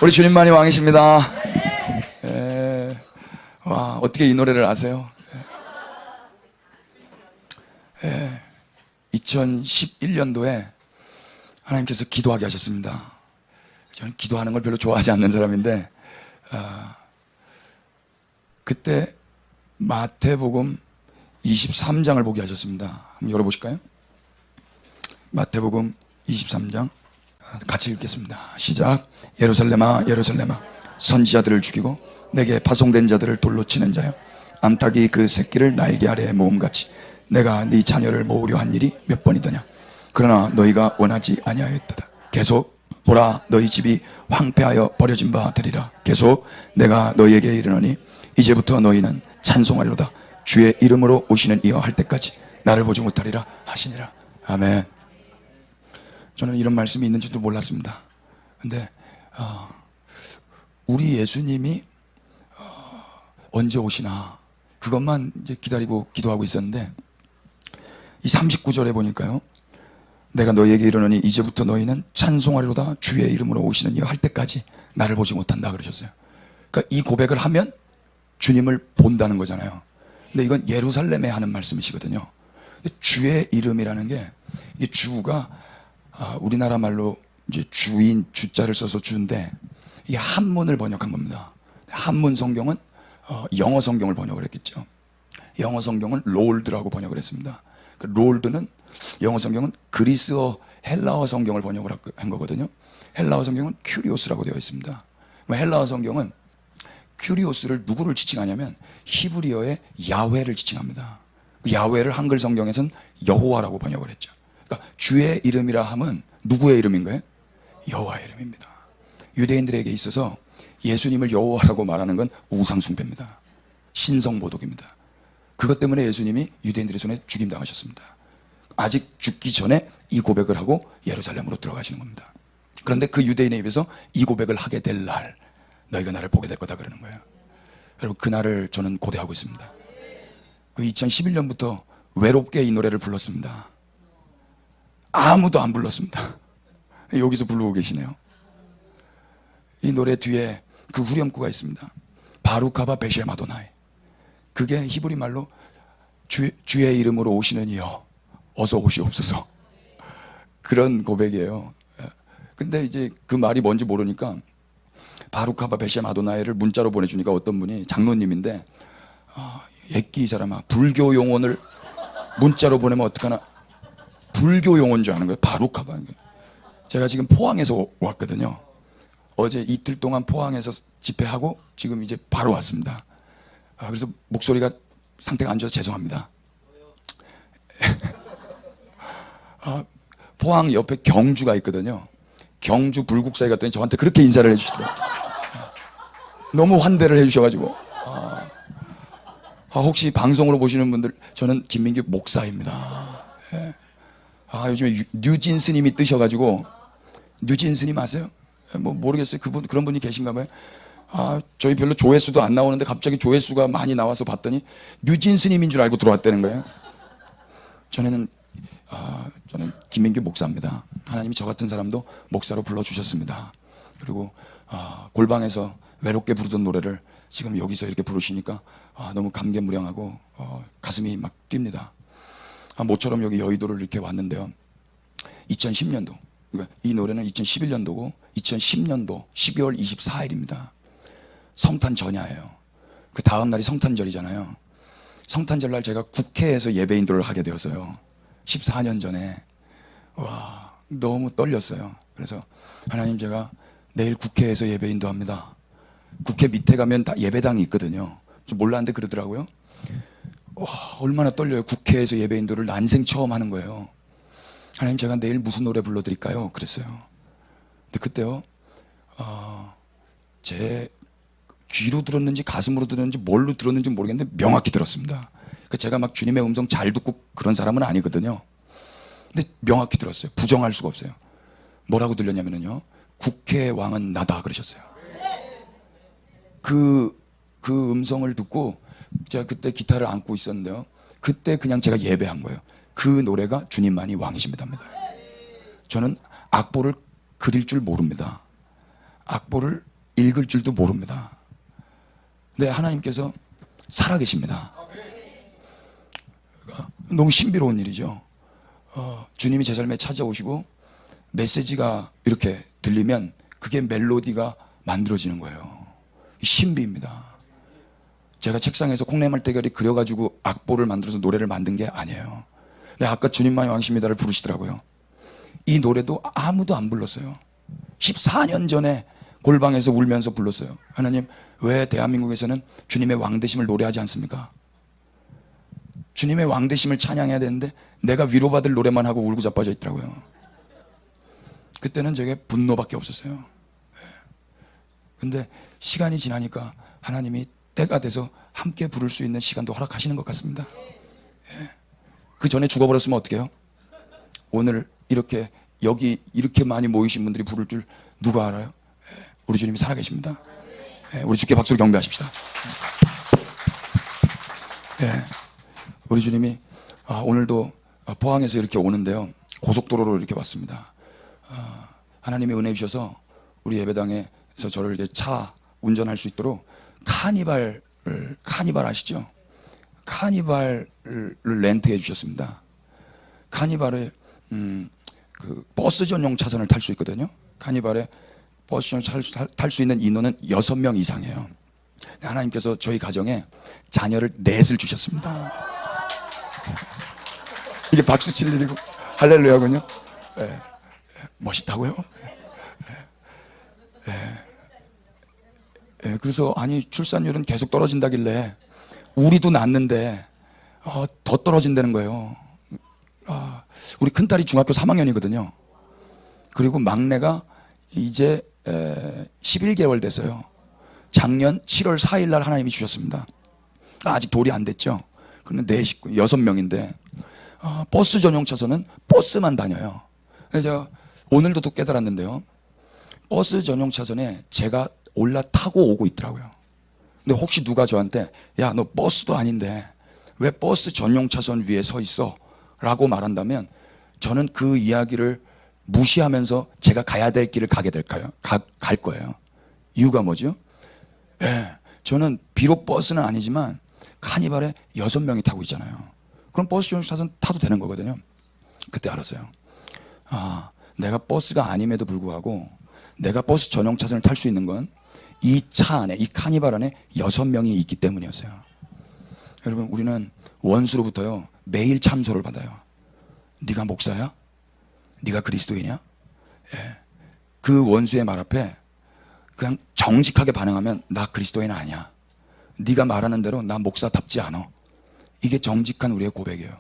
우리 주님만이 왕이십니다. 와, 어떻게 이 노래를 아세요? 2011년도에 하나님께서 기도하게 하셨습니다. 저는 기도하는 걸 별로 좋아하지 않는 사람인데, 그때 마태복음 23장을 보게 하셨습니다. 한번 열어보실까요? 마태복음 23장 같이 읽겠습니다. 시작. 예루살렘아 예루살렘아, 선지자들을 죽이고 내게 파송된 자들을 돌로 치는 자여, 암탉이 그 새끼를 날개 아래에 모음같이 내가 네 자녀를 모으려 한 일이 몇 번이더냐. 그러나 너희가 원하지 아니하였도다. 계속 보라, 너희 집이 황폐하여 버려진 바 되리라. 계속 내가 너희에게 이르노니 이제부터 너희는 찬송하리로다. 주의 이름으로 오시는 이여 할 때까지 나를 보지 못하리라 하시니라. 아멘. 저는 이런 말씀이 있는지도 몰랐습니다. 근데 우리 예수님이 언제 오시나 그것만 이제 기다리고 기도하고 있었는데, 이 39절에 보니까요, 내가 너희에게 이르노니 이제부터 너희는 찬송하리로다. 주의 이름으로 오시는 이여 할 때까지 나를 보지 못한다 그러셨어요. 그러니까 이 고백을 하면 주님을 본다는 거잖아요. 근데 이건 예루살렘에 하는 말씀이시거든요. 주의 이름이라는 게, 이 주가 우리나라 말로 이제 주인, 주자를 써서 주인데, 이게 한문을 번역한 겁니다. 한문 성경은 영어 성경을 번역을 했겠죠. 영어 성경은 롤드라고 번역을 했습니다. 그 롤드는, 영어 성경은 그리스어 헬라어 성경을 번역을 한 거거든요. 헬라어 성경은 큐리오스라고 되어 있습니다. 헬라어 성경은 큐리오스를 누구를 지칭하냐면 히브리어의 야훼를 지칭합니다. 그 야훼를 한글 성경에서는 여호와라고 번역을 했죠. 그러니까 주의 이름이라 함은 누구의 이름인 거예요? 여호와의 이름입니다. 유대인들에게 있어서 예수님을 여호와라고 말하는 건 우상 숭배입니다. 신성모독입니다. 그것 때문에 예수님이 유대인들의 손에 죽임당하셨습니다. 아직 죽기 전에 이 고백을 하고 예루살렘으로 들어가시는 겁니다. 그런데 그 유대인의 입에서 이 고백을 하게 될 날, 너희가 나를 보게 될 거다 그러는 거예요. 여러분, 그 날을 저는 고대하고 있습니다. 그 2011년부터 외롭게 이 노래를 불렀습니다. 아무도 안 불렀습니다. 여기서 부르고 계시네요. 이 노래 뒤에 그 후렴구가 있습니다. 바루카바 베셈 아도나이. 그게 히브리 말로 주의 이름으로 오시는 이여 어서 오시옵소서, 그런 고백이에요. 근데 이제 그 말이 뭔지 모르니까 바루카바 베셈 아도나이를 문자로 보내주니까 어떤 분이 장로님인데, 예끼 이 사람아, 불교 용언을 문자로 보내면 어떡하나, 불교 용어인 줄 아는 거예요. 바루카바. 제가 지금 포항에서 왔거든요. 어제 이틀 동안 포항에서 집회하고 지금 이제 바로 왔습니다. 그래서 목소리가 상태가 안 좋아서 죄송합니다. 포항 옆에 경주가 있거든요. 경주 불국사에 갔더니 저한테 그렇게 인사를 해주시더라고요. 너무 환대를 해주셔가지고. 혹시 방송으로 보시는 분들, 저는 김민규 목사입니다. 요즘에 뉴진 스님이 뜨셔가지고, 뉴진 스님 아세요? 뭐 모르겠어요. 그런 분이 계신가 봐요. 저희 별로 조회수도 안 나오는데 갑자기 조회수가 많이 나와서 봤더니 뉴진 스님인 줄 알고 들어왔다는 거예요. 저는 김민규 목사입니다. 하나님이 저 같은 사람도 목사로 불러주셨습니다. 그리고 골방에서 외롭게 부르던 노래를 지금 여기서 이렇게 부르시니까 너무 감개무량하고 가슴이 막 뜁니다. 모처럼 여기 여의도를 이렇게 왔는데요, 2010년도, 그러니까 이 노래는 2011년도고 2010년도 12월 24일입니다. 성탄 전야예요. 그 다음 날이 성탄절이잖아요. 성탄절 날 제가 국회에서 예배인도를 하게 되었어요. 14년 전에. 와, 너무 떨렸어요. 그래서 하나님, 제가 내일 국회에서 예배인도 합니다. 국회 밑에 가면 다 예배당이 있거든요. 좀 몰랐는데 그러더라고요. 와, 얼마나 떨려요. 국회에서 예배인도를 난생 처음 하는 거예요. 하나님, 제가 내일 무슨 노래 불러드릴까요? 그랬어요. 근데 그때요, 제 귀로 들었는지 가슴으로 들었는지 뭘로 들었는지 모르겠는데 명확히 들었습니다. 제가 막 주님의 음성 잘 듣고 그런 사람은 아니거든요. 근데 명확히 들었어요. 부정할 수가 없어요. 뭐라고 들렸냐면요, 국회의 왕은 나다 그러셨어요. 그 음성을 듣고 제가 그때 기타를 안고 있었는데요, 그때 그냥 제가 예배한 거예요. 그 노래가 주님만이 왕이십니다. 저는 악보를 그릴 줄 모릅니다. 악보를 읽을 줄도 모릅니다. 근데 하나님께서 살아계십니다. 너무 신비로운 일이죠. 주님이 제 삶에 찾아오시고 메시지가 이렇게 들리면 그게 멜로디가 만들어지는 거예요. 신비입니다. 제가 책상에서 콩나물대가리 그려가지고 악보를 만들어서 노래를 만든 게 아니에요. 근데 아까 주님만이 왕십니다를 부르시더라고요. 이 노래도 아무도 안 불렀어요. 14년 전에 골방에서 울면서 불렀어요. 하나님, 왜 대한민국에서는 주님의 왕되심을 노래하지 않습니까? 주님의 왕되심을 찬양해야 되는데 내가 위로받을 노래만 하고 울고 자빠져 있더라고요. 그때는 제게 분노밖에 없었어요. 근데 시간이 지나니까 하나님이 때가 돼서 함께 부를 수 있는 시간도 허락하시는 것 같습니다. 그 전에 죽어버렸으면 어떡해요? 오늘 이렇게 여기 이렇게 많이 모이신 분들이 부를 줄 누가 알아요? 우리 주님이 살아계십니다. 우리 주께 박수로 경배하십시다. 우리 주님이 오늘도 포항에서 이렇게 오는데요, 고속도로로 이렇게 왔습니다. 하나님의 은혜 주셔서 우리 예배당에서 저를 이제 차 운전할 수 있도록 카니발 아시죠? 카니발을 렌트해 주셨습니다. 카니발에 그 버스 전용 차선을 탈 수 있거든요. 카니발에 버스 전용 탈 수 있는 인원은 6명 이상이에요. 하나님께서 저희 가정에 자녀를 넷을 주셨습니다. 이게 박수 칠 일이고 할렐루야군요. 멋있다고요? 그래서 아니 출산율은 계속 떨어진다길래 우리도 낳는데 더 떨어진다는 거예요. 우리 큰딸이 중학교 3학년이거든요. 그리고 막내가 이제 11개월 됐어요. 작년 7월 4일 날 하나님이 주셨습니다. 아직 돌이 안 됐죠. 그러면 6명인데 버스 전용 차선은 버스만 다녀요. 그래서 제가 오늘도 또 깨달았는데요, 버스 전용 차선에 제가 올라타고 오고 있더라고요. 근데 혹시 누가 저한테 야, 너 버스도 아닌데 왜 버스 전용 차선 위에 서 있어? 라고 말한다면 저는 그 이야기를 무시하면서 제가 가야 될 길을 가게 될까요? 갈 거예요. 이유가 뭐죠? 저는 비록 버스는 아니지만 카니발에 6명이 타고 있잖아요. 그럼 버스 전용 차선 타도 되는 거거든요. 그때 알았어요. 내가 버스가 아님에도 불구하고 내가 버스 전용 차선을 탈 수 있는 건 이 차 안에, 이 카니발 안에 6명이 있기 때문이었어요. 여러분, 우리는 원수로부터요 매일 참소를 받아요. 네가 목사야? 네가 그리스도이냐? 그 원수의 말 앞에 그냥 정직하게 반응하면 나 그리스도인 아니야. 네가 말하는 대로 나 목사답지 않아. 이게 정직한 우리의 고백이에요.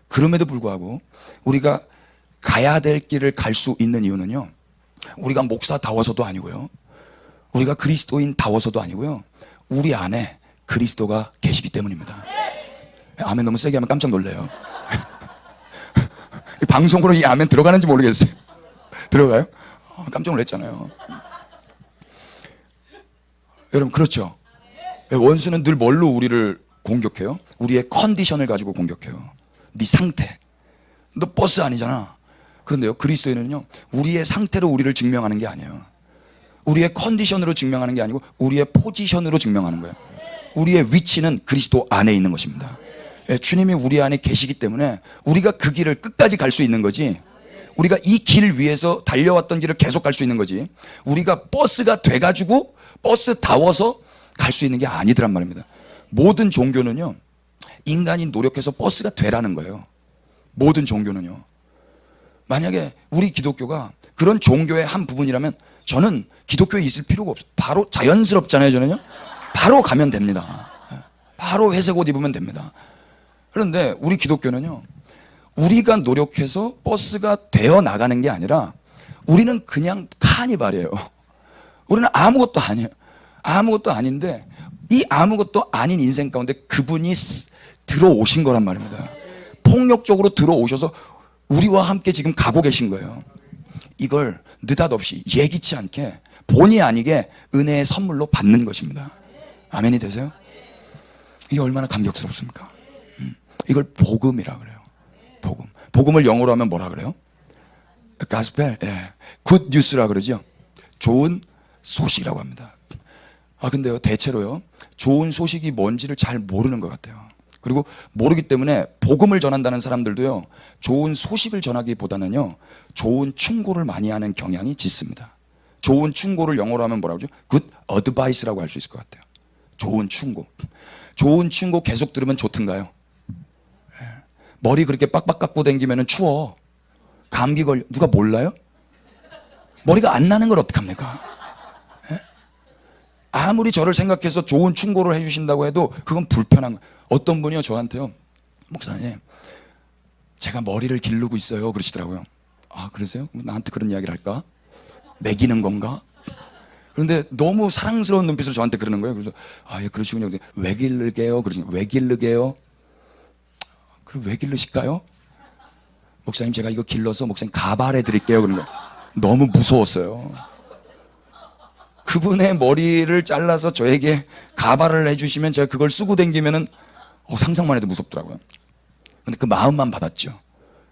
그럼에도 불구하고 우리가 가야 될 길을 갈 수 있는 이유는요, 우리가 목사다워서도 아니고요, 우리가 그리스도인다워서도 아니고요, 우리 안에 그리스도가 계시기 때문입니다. 아멘 너무 세게 하면 깜짝 놀래요. 방송으로 이 아멘 들어가는지 모르겠어요. 들어가요? 깜짝 놀랐잖아요. 여러분, 그렇죠? 원수는 늘 뭘로 우리를 공격해요? 우리의 컨디션을 가지고 공격해요. 네 상태. 너 버스 아니잖아. 그런데요, 그리스도인은요 우리의 상태로 우리를 증명하는 게 아니에요. 우리의 컨디션으로 증명하는 게 아니고 우리의 포지션으로 증명하는 거예요. 우리의 위치는 그리스도 안에 있는 것입니다. 주님이 우리 안에 계시기 때문에 우리가 그 길을 끝까지 갈 수 있는 거지, 우리가 이 길 위에서 달려왔던 길을 계속 갈 수 있는 거지, 우리가 버스가 돼가지고 버스다워서 갈 수 있는 게 아니더란 말입니다. 모든 종교는요 인간이 노력해서 버스가 되라는 거예요. 모든 종교는요. 만약에 우리 기독교가 그런 종교의 한 부분이라면 저는 기독교에 있을 필요가 없어요. 바로 자연스럽잖아요. 저는요 바로 가면 됩니다. 바로 회색 옷 입으면 됩니다. 그런데 우리 기독교는요 우리가 노력해서 버스가 되어 나가는 게 아니라 우리는 그냥 카니발이에요. 우리는 아무것도 아니에요. 아무것도 아닌데 이 아무것도 아닌 인생 가운데 그분이 들어오신 거란 말입니다. 폭력적으로 들어오셔서 우리와 함께 지금 가고 계신 거예요. 이걸 느닷없이 예기치 않게 본의 아니게 은혜의 선물로 받는 것입니다. 아멘이 되세요? 이게 얼마나 감격스럽습니까? 이걸 복음이라 그래요. 복음. 복음을 영어로 하면 뭐라 그래요? 가스펠. 굿 뉴스라 그러죠. 좋은 소식이라고 합니다. 근데요, 대체로요, 좋은 소식이 뭔지를 잘 모르는 것 같아요. 그리고 모르기 때문에 복음을 전한다는 사람들도요, 좋은 소식을 전하기보다는요, 좋은 충고를 많이 하는 경향이 짙습니다. 좋은 충고를 영어로 하면 뭐라고 하죠? Good advice라고 할 수 있을 것 같아요. 좋은 충고. 좋은 충고 계속 들으면 좋던가요? 머리 그렇게 빡빡 깎고 다니면 추워. 감기 걸려. 누가 몰라요? 머리가 안 나는 걸 어떡합니까? 아무리 저를 생각해서 좋은 충고를 해주신다고 해도 그건 불편한 거예요. 어떤 분이요, 저한테요, 목사님, 제가 머리를 기르고 있어요, 그러시더라고요. 그러세요? 나한테 그런 이야기를 할까? 매기는 건가? 그런데 너무 사랑스러운 눈빛으로 저한테 그러는 거예요. 그래서 예, 그러시군요. 왜 기르게요? 그러시면 왜 기르게요? 그럼 왜 기르실까요? 목사님, 제가 이거 길러서 목사님 가발해 드릴게요. 그런 거예요. 너무 무서웠어요. 그분의 머리를 잘라서 저에게 가발을 해주시면 제가 그걸 쓰고 다니면은 상상만 해도 무섭더라고요. 근데 그 마음만 받았죠.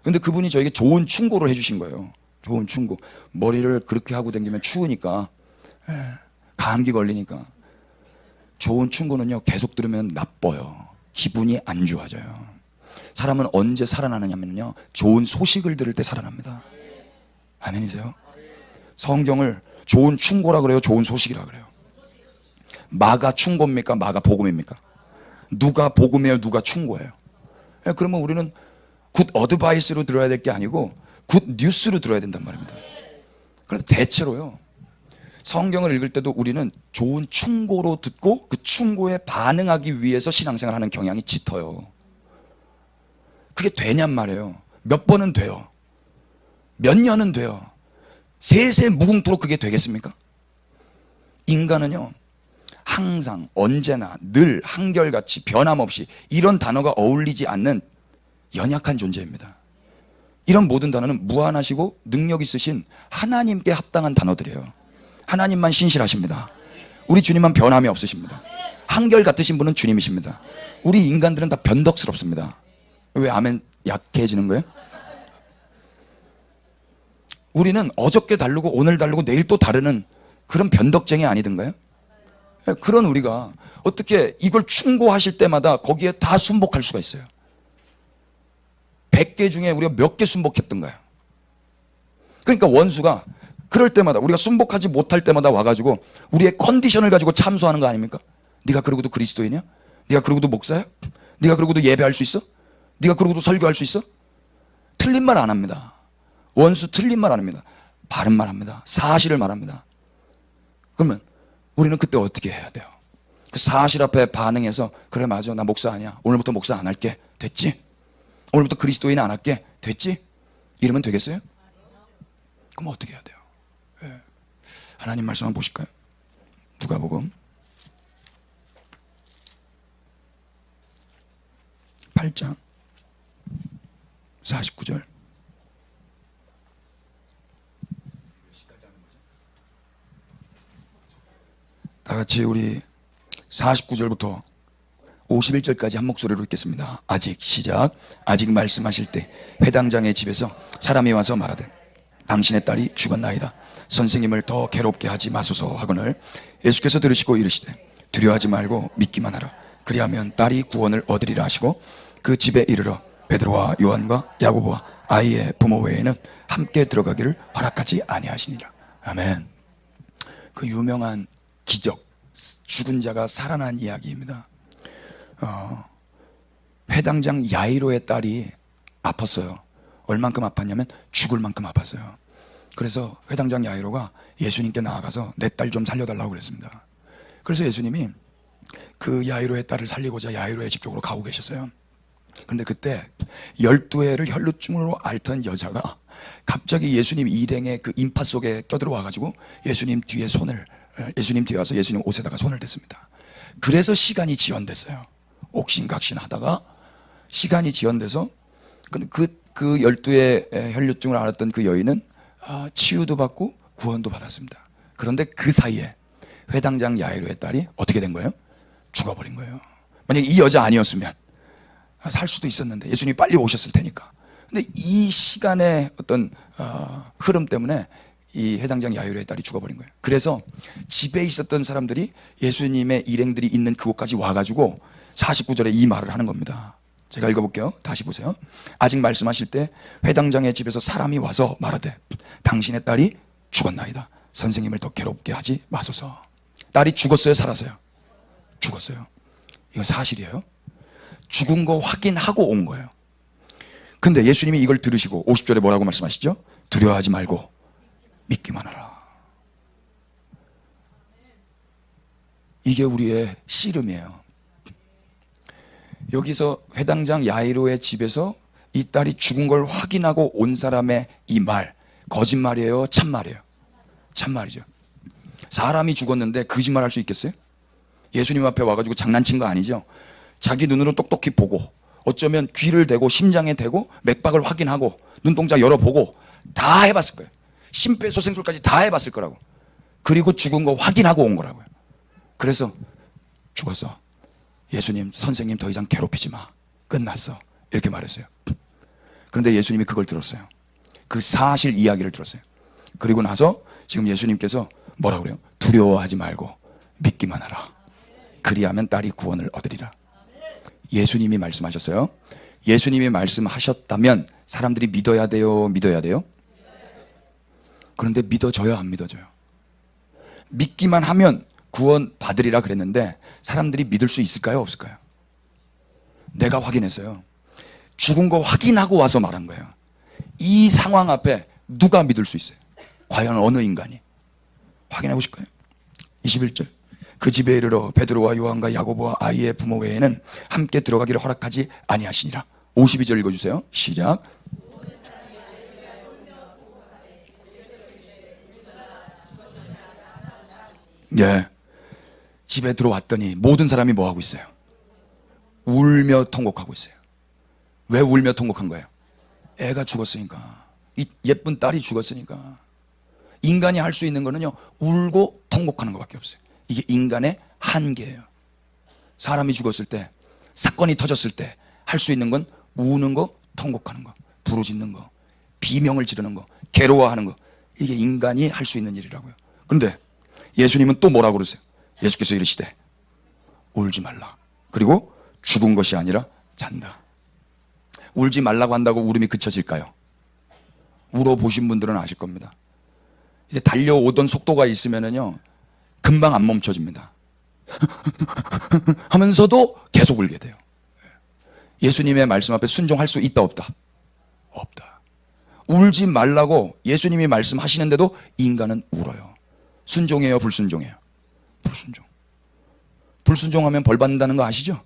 근데 그분이 저에게 좋은 충고를 해주신 거예요. 좋은 충고. 머리를 그렇게 하고 다니면 추우니까, 감기 걸리니까. 좋은 충고는요, 계속 들으면 나빠요. 기분이 안 좋아져요. 사람은 언제 살아나느냐면요, 좋은 소식을 들을 때 살아납니다. 아멘이세요? 성경을 좋은 충고라 그래요, 좋은 소식이라 그래요? 마가 충고입니까, 마가 복음입니까? 누가 복음이에요, 누가 충고예요? 그러면 우리는 굿 어드바이스로 들어야 될 게 아니고 굿 뉴스로 들어야 된단 말입니다. 그런데 대체로요, 성경을 읽을 때도 우리는 좋은 충고로 듣고 그 충고에 반응하기 위해서 신앙생활 하는 경향이 짙어요. 그게 되냔 말이에요. 몇 번은 돼요. 몇 년은 돼요. 세세 무궁토록 그게 되겠습니까? 인간은요, 항상 언제나 늘 한결같이 변함없이 이런 단어가 어울리지 않는 연약한 존재입니다. 이런 모든 단어는 무한하시고 능력 있으신 하나님께 합당한 단어들이에요. 하나님만 신실하십니다. 우리 주님만 변함이 없으십니다. 한결같으신 분은 주님이십니다. 우리 인간들은 다 변덕스럽습니다. 왜 아멘 약해지는 거예요? 우리는 어저께 다르고 오늘 다르고 내일 또 다르는 그런 변덕쟁이 아니던가요? 그런 우리가 어떻게 이걸 충고하실 때마다 거기에 다 순복할 수가 있어요? 100개 중에 우리가 몇 개 순복했던가요? 그러니까 원수가 그럴 때마다, 우리가 순복하지 못할 때마다 와가지고 우리의 컨디션을 가지고 참수하는 거 아닙니까? 네가 그러고도 그리스도이냐? 네가 그러고도 목사야? 네가 그러고도 예배할 수 있어? 네가 그러고도 설교할 수 있어? 틀린 말 안 합니다. 원수 틀린 말 안 합니다. 바른 말 합니다. 사실을 말합니다. 그러면 우리는 그때 어떻게 해야 돼요? 그 사실 앞에 반응해서, 그래 맞아, 나 목사 아니야, 오늘부터 목사 안 할게, 됐지? 오늘부터 그리스도인 안 할게, 됐지? 이러면 되겠어요? 그럼 어떻게 해야 돼요? 하나님 말씀 한번 보실까요? 누가복음 8장 49절. 다 같이 우리 49절부터 51절까지 한 목소리로 읽겠습니다. 아직, 시작. 아직 말씀하실 때 회당장의 집에서 사람이 와서 말하되 당신의 딸이 죽었나이다. 선생님을 더 괴롭게 하지 마소서 하거늘 예수께서 들으시고 이르시되 두려워하지 말고 믿기만 하라. 그리하면 딸이 구원을 얻으리라 하시고 그 집에 이르러 베드로와 요한과 야고보와 아이의 부모 외에는 함께 들어가기를 허락하지 아니하시니라. 아멘. 그 유명한 기적, 죽은 자가 살아난 이야기입니다. 회당장 야이로의 딸이 아팠어요. 얼만큼 아팠냐면 죽을 만큼 아팠어요. 그래서 회당장 야이로가 예수님께 나아가서 내 딸 좀 살려달라고 그랬습니다. 그래서 예수님이 그 야이로의 딸을 살리고자 야이로의 집 쪽으로 가고 계셨어요. 근데 그때 12회를 혈루증으로 앓던 여자가 갑자기 예수님 일행의 그 인파 속에 껴들어와 가지고 예수님 뒤에 와서 예수님 옷에다가 손을 댔습니다. 그래서 시간이 지연됐어요. 옥신각신 하다가 시간이 지연돼서 그 12회 혈루증을 앓았던 그 여인은 치유도 받고 구원도 받았습니다. 그런데 그 사이에 회당장 야이로의 딸이 어떻게 된 거예요? 죽어버린 거예요. 만약에 이 여자 아니었으면 살 수도 있었는데, 예수님이 빨리 오셨을 테니까. 근데 이 시간의 어떤 흐름 때문에 이 해당장 야이로의 딸이 죽어버린 거예요. 그래서 집에 있었던 사람들이 예수님의 일행들이 있는 그곳까지 와가지고 49절에 이 말을 하는 겁니다. 제가 읽어볼게요. 다시 보세요. 아직 말씀하실 때 회당장의 집에서 사람이 와서 말하되 당신의 딸이 죽었나이다. 선생님을 더 괴롭게 하지 마소서. 딸이 죽었어요, 살았어요? 죽었어요. 이거 사실이에요. 죽은 거 확인하고 온 거예요. 근데 예수님이 이걸 들으시고 50절에 뭐라고 말씀하시죠? 두려워하지 말고 믿기만 하라. 이게 우리의 씨름이에요. 여기서 회당장 야이로의 집에서 이 딸이 죽은 걸 확인하고 온 사람의 이 말, 거짓말이에요, 참말이에요? 참말이죠. 사람이 죽었는데 거짓말 할 수 있겠어요? 예수님 앞에 와가지고 장난친 거 아니죠? 자기 눈으로 똑똑히 보고 어쩌면 귀를 대고 심장에 대고 맥박을 확인하고 눈동자 열어보고 다 해봤을 거예요. 심폐소생술까지 다 해봤을 거라고. 그리고 죽은 거 확인하고 온 거라고요. 그래서 죽었어. 예수님, 선생님 더 이상 괴롭히지 마. 끝났어. 이렇게 말했어요. 그런데 예수님이 그걸 들었어요. 그 사실 이야기를 들었어요. 그리고 나서 지금 예수님께서 뭐라고 그래요? 두려워하지 말고 믿기만 하라. 그리하면 딸이 구원을 얻으리라. 예수님이 말씀하셨어요. 예수님이 말씀하셨다면 사람들이 믿어야 돼요, 믿어야 돼요? 그런데 믿어져요, 안 믿어져요? 믿기만 하면 구원 받으리라 그랬는데 사람들이 믿을 수 있을까요, 없을까요? 내가 확인했어요. 죽은 거 확인하고 와서 말한 거예요. 이 상황 앞에 누가 믿을 수 있어요? 과연 어느 인간이? 확인해 보실까요? 21절. 그 집에 이르러 베드로와 요한과 야고보와 아이의 부모 외에는 함께 들어가기를 허락하지 아니하시니라. 52절 읽어주세요. 시작. 네. 집에 들어왔더니 모든 사람이 뭐 하고 있어요? 울며 통곡하고 있어요. 왜 울며 통곡한 거예요? 애가 죽었으니까. 이 예쁜 딸이 죽었으니까. 인간이 할 수 있는 거는요, 울고 통곡하는 것밖에 없어요. 이게 인간의 한계예요. 사람이 죽었을 때, 사건이 터졌을 때 할 수 있는 건 우는 거, 통곡하는 거, 부르짖는 거, 비명을 지르는 거, 괴로워하는 거. 이게 인간이 할 수 있는 일이라고요. 그런데 예수님은 또 뭐라고 그러세요? 예수께서 이르시되 울지 말라. 그리고 죽은 것이 아니라 잔다. 울지 말라고 한다고 울음이 그쳐질까요? 울어보신 분들은 아실 겁니다. 이제 달려오던 속도가 있으면은요, 금방 안 멈춰집니다. 하면서도 계속 울게 돼요. 예수님의 말씀 앞에 순종할 수 있다, 없다? 없다. 울지 말라고 예수님이 말씀하시는데도 인간은 울어요. 순종해요, 불순종해요? 불순종. 불순종하면 벌 받는다는 거 아시죠?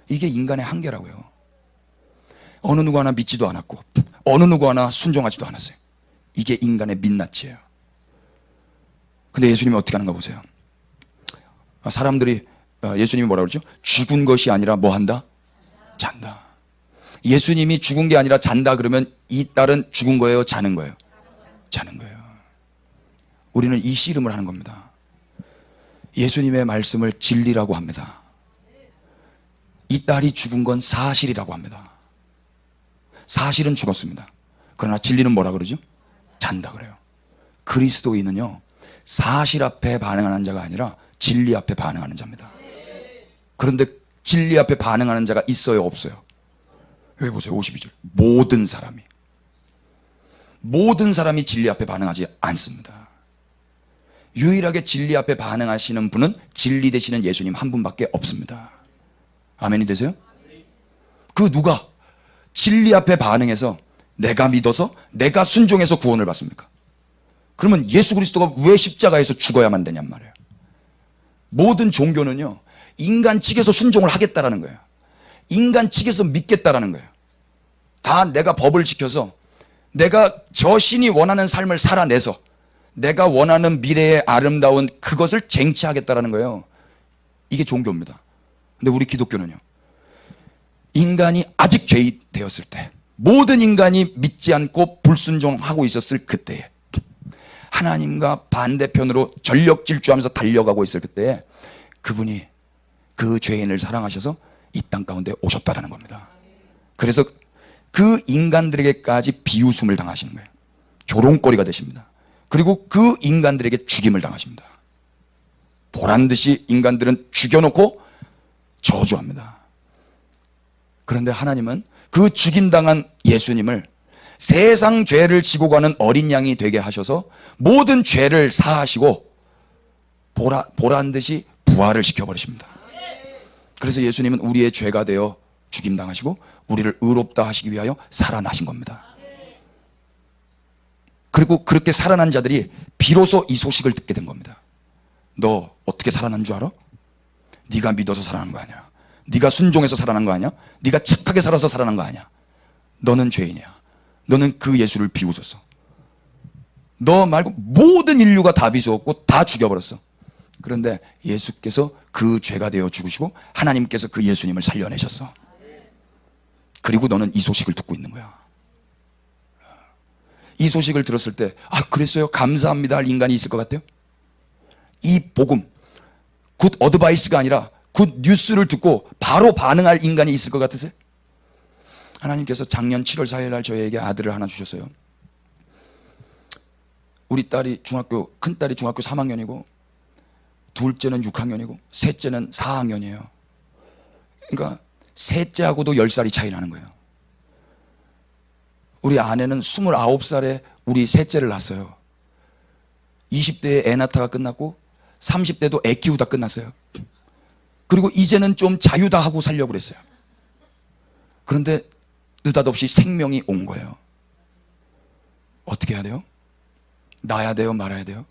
이게 인간의 한계라고요. 어느 누구 하나 믿지도 않았고 어느 누구 하나 순종하지도 않았어요. 이게 인간의 민낯이에요. 근데 예수님이 어떻게 하는가 보세요. 사람들이 예수님이 뭐라고 그러죠? 죽은 것이 아니라 뭐 한다? 잔다. 예수님이 죽은 게 아니라 잔다 그러면 이 딸은 죽은 거예요, 자는 거예요? 자는 거예요. 우리는 이 씨름을 하는 겁니다. 예수님의 말씀을 진리라고 합니다. 이 딸이 죽은 건 사실이라고 합니다. 사실은 죽었습니다. 그러나 진리는 뭐라 그러죠? 잔다 그래요. 그리스도인은요, 사실 앞에 반응하는 자가 아니라 진리 앞에 반응하는 자입니다. 그런데 진리 앞에 반응하는 자가 있어요, 없어요? 여기 보세요. 52절. 모든 사람이 진리 앞에 반응하지 않습니다. 유일하게 진리 앞에 반응하시는 분은 진리 되시는 예수님 한 분밖에 없습니다. 아멘이 되세요? 그 누가 진리 앞에 반응해서 내가 믿어서 내가 순종해서 구원을 받습니까? 그러면 예수 그리스도가 왜 십자가에서 죽어야만 되냔 말이에요. 모든 종교는요, 인간 측에서 순종을 하겠다라는 거예요. 인간 측에서 믿겠다라는 거예요. 다 내가 법을 지켜서 내가 저 신이 원하는 삶을 살아내서 내가 원하는 미래의 아름다운 그것을 쟁취하겠다라는 거예요. 이게 종교입니다. 근데 우리 기독교는요, 인간이 아직 죄인 되었을 때, 모든 인간이 믿지 않고 불순종하고 있었을 그때에, 하나님과 반대편으로 전력 질주하면서 달려가고 있을 그때에 그분이 그 죄인을 사랑하셔서 이 땅 가운데 오셨다라는 겁니다. 그래서 그 인간들에게까지 비웃음을 당하시는 거예요. 조롱거리가 되십니다. 그리고 그 인간들에게 죽임을 당하십니다. 보란듯이 인간들은 죽여놓고 저주합니다. 그런데 하나님은 그 죽임당한 예수님을 세상 죄를 지고 가는 어린 양이 되게 하셔서 모든 죄를 사하시고 보란듯이 부활을 시켜버리십니다. 그래서 예수님은 우리의 죄가 되어 죽임당하시고 우리를 의롭다 하시기 위하여 살아나신 겁니다. 그리고 그렇게 살아난 자들이 비로소 이 소식을 듣게 된 겁니다. 너 어떻게 살아난 줄 알아? 네가 믿어서 살아난 거 아니야. 네가 순종해서 살아난 거 아니야. 네가 착하게 살아서 살아난 거 아니야. 너는 죄인이야. 너는 그 예수를 비웃었어. 너 말고 모든 인류가 다 비웃었고 다 죽여버렸어. 그런데 예수께서 그 죄가 되어 죽으시고 하나님께서 그 예수님을 살려내셨어. 그리고 너는 이 소식을 듣고 있는 거야. 이 소식을 들었을 때 그랬어요? 감사합니다 할 인간이 있을 것 같아요? 이 복음, 굿 어드바이스가 아니라 굿 뉴스를 듣고 바로 반응할 인간이 있을 것 같으세요? 하나님께서 작년 7월 4일 날 저에게 아들을 하나 주셨어요. 우리 딸이 큰딸이 중학교 3학년이고 둘째는 6학년이고 셋째는 4학년이에요. 그러니까 셋째하고도 10살이 차이 나는 거예요. 우리 아내는 29살에 우리 셋째를 낳았어요. 20대에 애 낳다가 끝났고 30대도 애 키우다 끝났어요. 그리고 이제는 좀 자유다 하고 살려고 그랬어요. 그런데 느닷없이 생명이 온 거예요. 어떻게 해야 돼요? 낳아야 돼요? 말아야 돼요?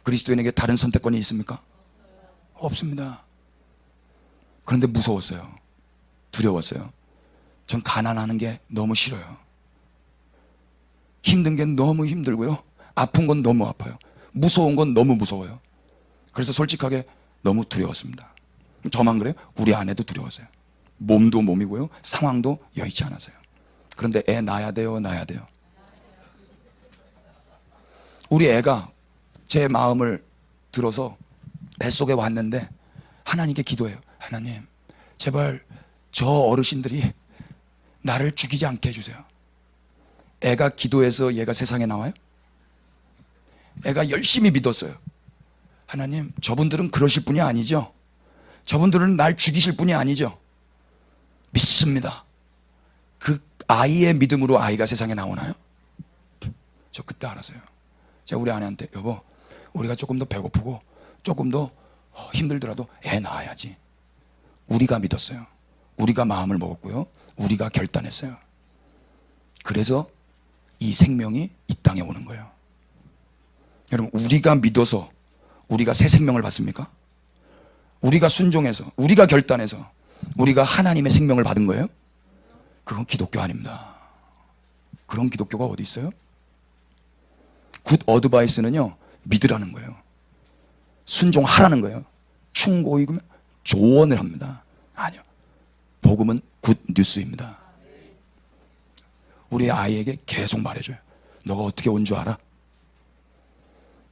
그리스도인에게 다른 선택권이 있습니까? 없습니다. 그런데 무서웠어요. 두려웠어요. 전 가난하는 게 너무 싫어요. 힘든 게 너무 힘들고요. 아픈 건 너무 아파요. 무서운 건 너무 무서워요. 그래서 솔직하게 너무 두려웠습니다. 저만 그래요? 우리 아내도 두려웠어요. 몸도 몸이고요. 상황도 여의치 않았어요. 그런데 애 낳아야 돼요? 낳아야 돼요? 우리 애가 제 마음을 들어서 뱃속에 왔는데 하나님께 기도해요. 하나님, 제발 저 어르신들이 나를 죽이지 않게 해주세요. 애가 기도해서 얘가 세상에 나와요? 애가 열심히 믿었어요. 하나님, 저분들은 그러실 분이 아니죠. 저분들은 날 죽이실 분이 아니죠. 믿습니다. 그 아이의 믿음으로 아이가 세상에 나오나요? 저 그때 알았어요. 제가 우리 아내한테 여보, 우리가 조금 더 배고프고 조금 더 힘들더라도 애 낳아야지. 우리가 믿었어요. 우리가 마음을 먹었고요. 우리가 결단했어요. 그래서 이 생명이 이 땅에 오는 거예요. 여러분, 우리가 믿어서 우리가 새 생명을 받습니까? 우리가 순종해서, 우리가 결단해서 우리가 하나님의 생명을 받은 거예요? 그건 기독교 아닙니다. 그런 기독교가 어디 있어요? 굿 어드바이스는요, 믿으라는 거예요. 순종하라는 거예요. 충고히 그러면 조언을 합니다. 아니요. 복음은 굿 뉴스입니다. 우리 아이에게 계속 말해줘요. 너가 어떻게 온 줄 알아?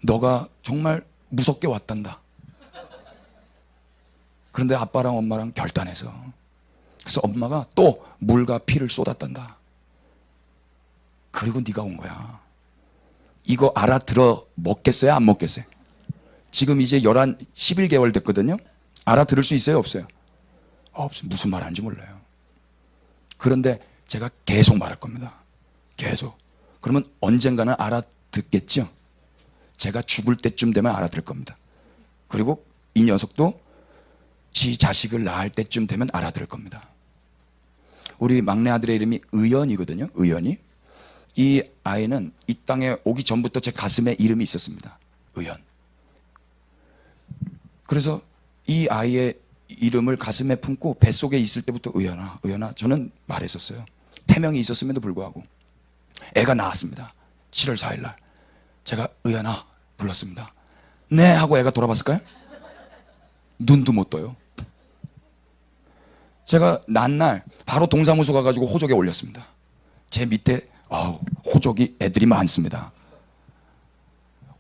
너가 정말 무섭게 왔단다. 그런데 아빠랑 엄마랑 결단해서, 그래서 엄마가 또 물과 피를 쏟았단다. 그리고 네가 온 거야. 이거 알아들어 먹겠어요? 안 먹겠어요? 지금 이제 11개월 됐거든요. 알아들을 수 있어요? 없어요? 없어요. 무슨 말 하는지 몰라요. 그런데 제가 계속 말할 겁니다. 계속. 그러면 언젠가는 알아듣겠죠? 제가 죽을 때쯤 되면 알아들 겁니다. 그리고 이 녀석도 지 자식을 낳을 때쯤 되면 알아들 겁니다. 우리 막내 아들의 이름이 의연이거든요. 의연이. 이 아이는 이 땅에 오기 전부터 제 가슴에 이름이 있었습니다. 의연. 그래서 이 아이의 이름을 가슴에 품고 뱃속에 있을 때부터 의연아, 의연아, 저는 말했었어요. 태명이 있었음에도 불구하고. 애가 나왔습니다. 7월 4일 날 제가 의연아 불렀습니다. 네 하고 애가 돌아봤을까요? 눈도 못 떠요. 제가 난 날 바로 동사무소 가가지고 호적에 올렸습니다. 제 밑에 호적이 애들이 많습니다.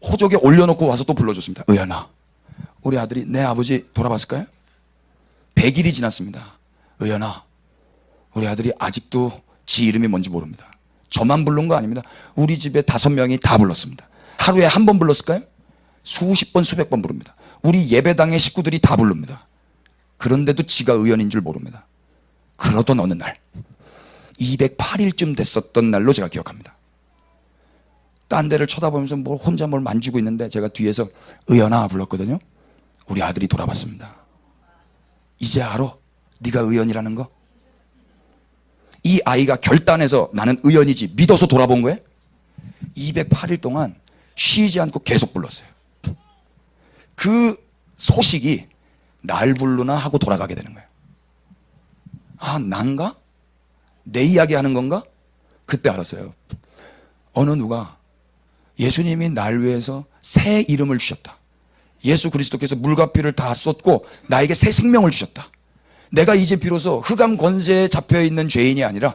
호적에 올려놓고 와서 또 불러줬습니다. 의연아, 우리 아들이 내 아버지 돌아봤을까요? 100일이 지났습니다. 의연아, 우리 아들이 아직도 지 이름이 뭔지 모릅니다. 저만 부른 거 아닙니다. 우리 집에 5명이 다 불렀습니다. 하루에 한 번 불렀을까요? 수십 번, 수백 번 부릅니다. 우리 예배당의 식구들이 다 부릅니다. 그런데도 지가 의원인 줄 모릅니다. 그러던 어느 날 208일쯤 됐었던 날로 제가 기억합니다. 딴 데를 쳐다보면서 혼자 뭘 만지고 있는데 제가 뒤에서 의연아 불렀거든요. 우리 아들이 돌아봤습니다. 이제 알아? 네가 의연이라는 거? 이 아이가 결단해서 나는 의연이지 믿어서 돌아본 거예요. 208일 동안 쉬지 않고 계속 불렀어요. 그 소식이 날 부르나 하고 돌아가게 되는 거예요. 아, 난가? 내 이야기 하는 건가? 그때 알았어요. 어느 누가 예수님이 날 위해서 새 이름을 주셨다. 예수 그리스도께서 물과 피를 다 쏟고 나에게 새 생명을 주셨다. 내가 이제 비로소 흑암 권세에 잡혀있는 죄인이 아니라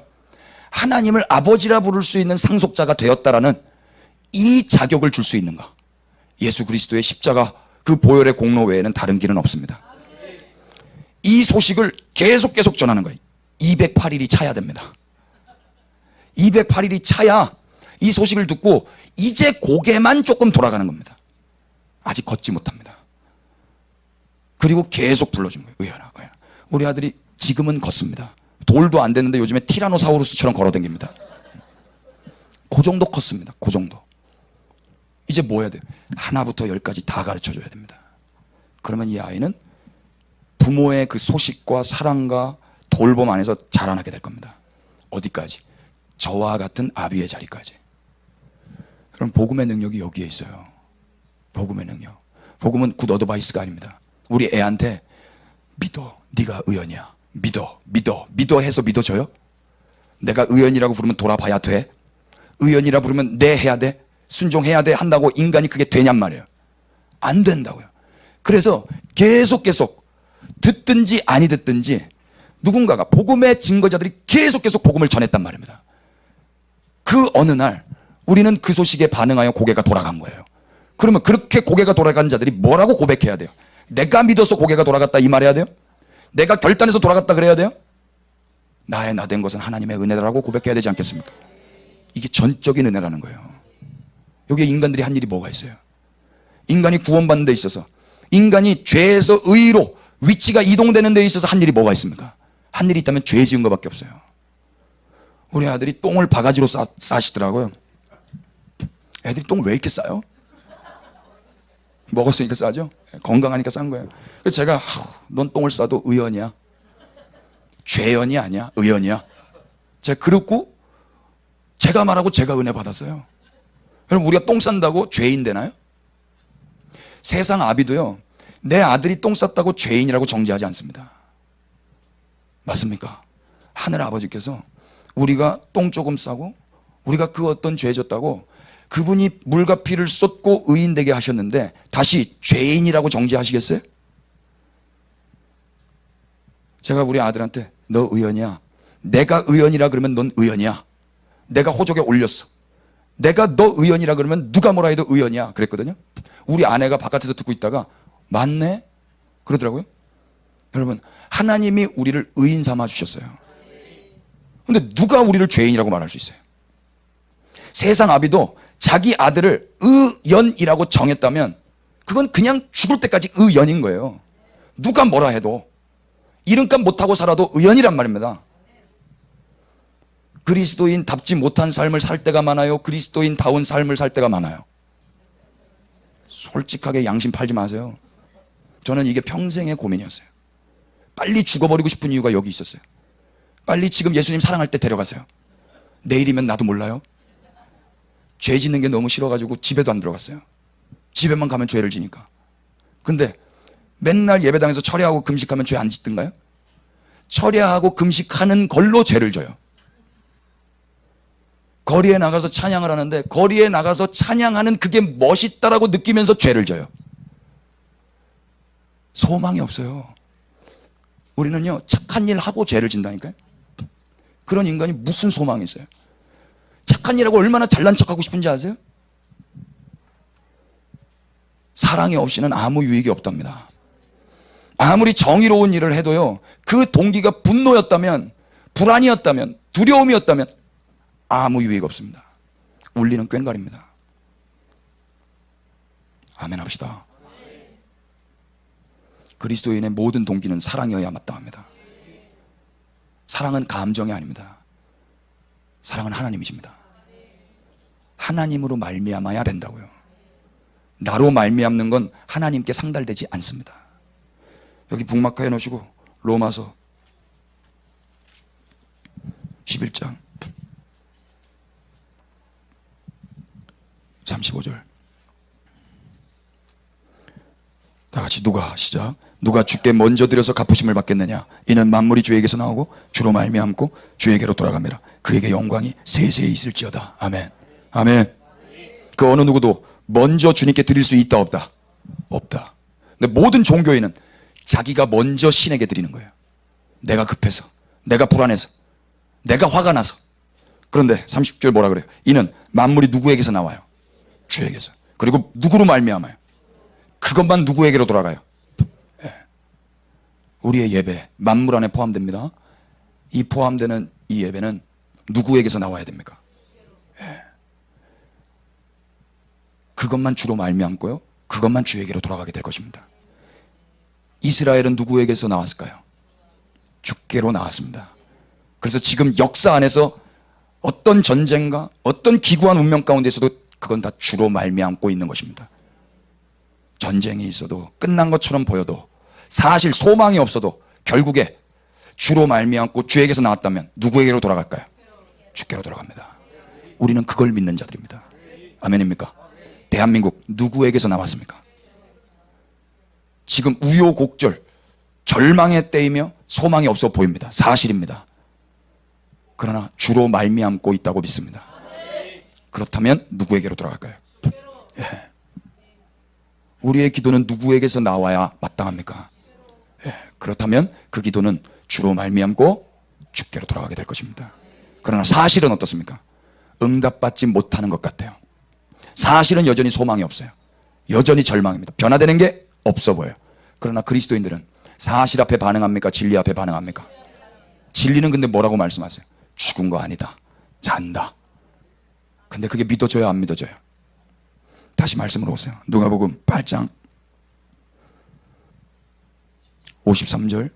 하나님을 아버지라 부를 수 있는 상속자가 되었다라는 이 자격을 줄 수 있는가? 예수 그리스도의 십자가 그 보혈의 공로 외에는 다른 길은 없습니다. 이 소식을 계속 전하는 거예요. 208일이 차야 됩니다. 208일이 차야 이 소식을 듣고 이제 고개만 조금 돌아가는 겁니다. 아직 걷지 못합니다. 그리고 계속 불러준 거예요. 의연아, 의연아. 우리 아들이 지금은 걷습니다. 돌도 안 됐는데 요즘에 티라노사우루스처럼 걸어다닙니다. 그 정도 컸습니다. 그 정도. 이제 뭐 해야 돼요? 하나부터 10까지 다 가르쳐줘야 됩니다. 그러면 이 아이는 부모의 그 소식과 사랑과 돌봄 안에서 자라나게 될 겁니다. 어디까지? 저와 같은 아비의 자리까지. 그럼 복음의 능력이 여기에 있어요. 복음의 능력. 복음은 굿 어드바이스가 아닙니다. 우리 애한테 믿어. 네가 의연이야. 믿어 해서 믿어줘요? 내가 의연이라고 부르면 돌아봐야 돼? 의연이라 부르면 네 해야 돼? 순종해야 돼? 한다고 인간이 그게 되냔 말이에요. 안 된다고요. 그래서 계속 듣든지 아니 듣든지 누군가가 복음의 증거자들이 계속 복음을 전했단 말입니다. 그 어느 날 우리는 그 소식에 반응하여 고개가 돌아간 거예요. 그러면 그렇게 고개가 돌아간 자들이 뭐라고 고백해야 돼요? 내가 믿어서 고개가 돌아갔다 이 말 해야 돼요? 내가 결단해서 돌아갔다 그래야 돼요? 나의 나 된 것은 하나님의 은혜라고 고백해야 되지 않겠습니까? 이게 전적인 은혜라는 거예요. 여기에 인간들이 한 일이 뭐가 있어요? 인간이 구원받는 데 있어서, 인간이 죄에서 의로 위치가 이동되는 데 있어서 한 일이 뭐가 있습니까? 한 일이 있다면 죄 지은 것밖에 없어요. 우리 아들이 똥을 바가지로 싸시더라고요. 애들이 똥을 왜 이렇게 싸요? 먹었으니까 싸죠? 건강하니까 싼 거예요. 그래서 제가 넌 똥을 싸도 의연이야. 죄연이 아니야. 의연이야. 제가 그렇고 제가 말하고 제가 은혜 받았어요. 여러분 우리가 똥 싼다고 죄인 되나요? 세상 아비도요. 내 아들이 똥 쌌다고 죄인이라고 정죄하지 않습니다. 맞습니까? 하늘 아버지께서 우리가 똥 조금 싸고 우리가 그 어떤 죄 졌다고 그분이 물과 피를 쏟고 의인 되게 하셨는데 다시 죄인이라고 정죄하시겠어요? 제가 우리 아들한테 너 의연이야. 내가 의연이라 그러면 넌 의연이야. 내가 호적에 올렸어. 내가 너 의연이라 그러면 누가 뭐라 해도 의연이야 그랬거든요. 우리 아내가 바깥에서 듣고 있다가 맞네? 그러더라고요. 여러분 하나님이 우리를 의인 삼아 주셨어요. 근데 누가 우리를 죄인이라고 말할 수 있어요? 세상 아비도 자기 아들을 의연이라고 정했다면 그건 그냥 죽을 때까지 의연인 거예요. 누가 뭐라 해도 이름값 못하고 살아도 의연이란 말입니다. 그리스도인답지 못한 삶을 살 때가 많아요? 그리스도인다운 삶을 살 때가 많아요? 솔직하게 양심 팔지 마세요. 저는 이게 평생의 고민이었어요. 빨리 죽어버리고 싶은 이유가 여기 있었어요. 빨리 지금 예수님 사랑할 때 데려가세요. 내일이면 나도 몰라요. 죄 짓는 게 너무 싫어가지고 집에도 안 들어갔어요. 집에만 가면 죄를 지니까. 근데 맨날 예배당에서 철야하고 금식하면 죄 안 짓던가요? 철야하고 금식하는 걸로 죄를 져요. 거리에 나가서 찬양을 하는데 거리에 나가서 찬양하는 그게 멋있다라고 느끼면서 죄를 져요. 소망이 없어요. 우리는요 착한 일 하고 죄를 진다니까요. 그런 인간이 무슨 소망이 있어요? 착한 일하고 얼마나 잘난 척하고 싶은지 아세요? 사랑이 없이는 아무 유익이 없답니다. 아무리 정의로운 일을 해도요 그 동기가 분노였다면, 불안이었다면, 두려움이었다면 아무 유익 없습니다. 울리는 꽹과리입니다. 아멘 합시다. 그리스도인의 모든 동기는 사랑이어야 마땅합니다. 사랑은 감정이 아닙니다. 사랑은 하나님이십니다. 하나님으로 말미암아야 된다고요. 나로 말미암는 건 하나님께 상달되지 않습니다. 여기 북마카 해놓으시고 로마서 11장 35절 다 같이 누가 시작. 누가 주께 먼저 드려서 갚으심을 받겠느냐. 이는 만물이 주에게서 나오고 주로 말미암고 주에게로 돌아갑니다. 그에게 영광이 세세히 있을지어다. 아멘. 아멘. 그 어느 누구도 먼저 주님께 드릴 수 있다 없다? 없다. 근데 모든 종교인은 자기가 먼저 신에게 드리는 거예요. 내가 급해서, 내가 불안해서, 내가 화가 나서. 그런데 30절 뭐라 그래요? 이는 만물이 누구에게서 나와요? 주에게서. 그리고 누구로 말미암아요? 그것만 누구에게로 돌아가요? 예. 우리의 예배 만물 안에 포함됩니다. 이 포함되는 이 예배는 누구에게서 나와야 됩니까? 예. 그것만 주로 말미암고요, 그것만 주에게로 돌아가게 될 것입니다. 이스라엘은 누구에게서 나왔을까요? 주께로 나왔습니다. 그래서 지금 역사 안에서 어떤 전쟁과 어떤 기구한 운명 가운데서도 그건 다 주로 말미암고 있는 것입니다. 전쟁이 있어도 끝난 것처럼 보여도 사실 소망이 없어도 결국에 주로 말미암고 주에게서 나왔다면 누구에게로 돌아갈까요? 주께로 돌아갑니다. 우리는 그걸 믿는 자들입니다. 아멘입니까? 대한민국 누구에게서 나왔습니까? 지금 우여곡절 절망의 때이며 소망이 없어 보입니다. 사실입니다. 그러나 주로 말미암고 있다고 믿습니다. 그렇다면 누구에게로 돌아갈까요? 예. 우리의 기도는 누구에게서 나와야 마땅합니까? 예. 그렇다면 그 기도는 주로 말미암고 주께로 돌아가게 될 것입니다. 그러나 사실은 어떻습니까? 응답받지 못하는 것 같아요. 사실은 여전히 소망이 없어요. 여전히 절망입니다. 변화되는 게 없어 보여요. 그러나 그리스도인들은 사실 앞에 반응합니까? 진리 앞에 반응합니까? 진리는 근데 뭐라고 말씀하세요? 죽은 거 아니다, 잔다. 근데 그게 믿어져요, 안 믿어져요? 다시 말씀으로 오세요. 누가복음 8장 53절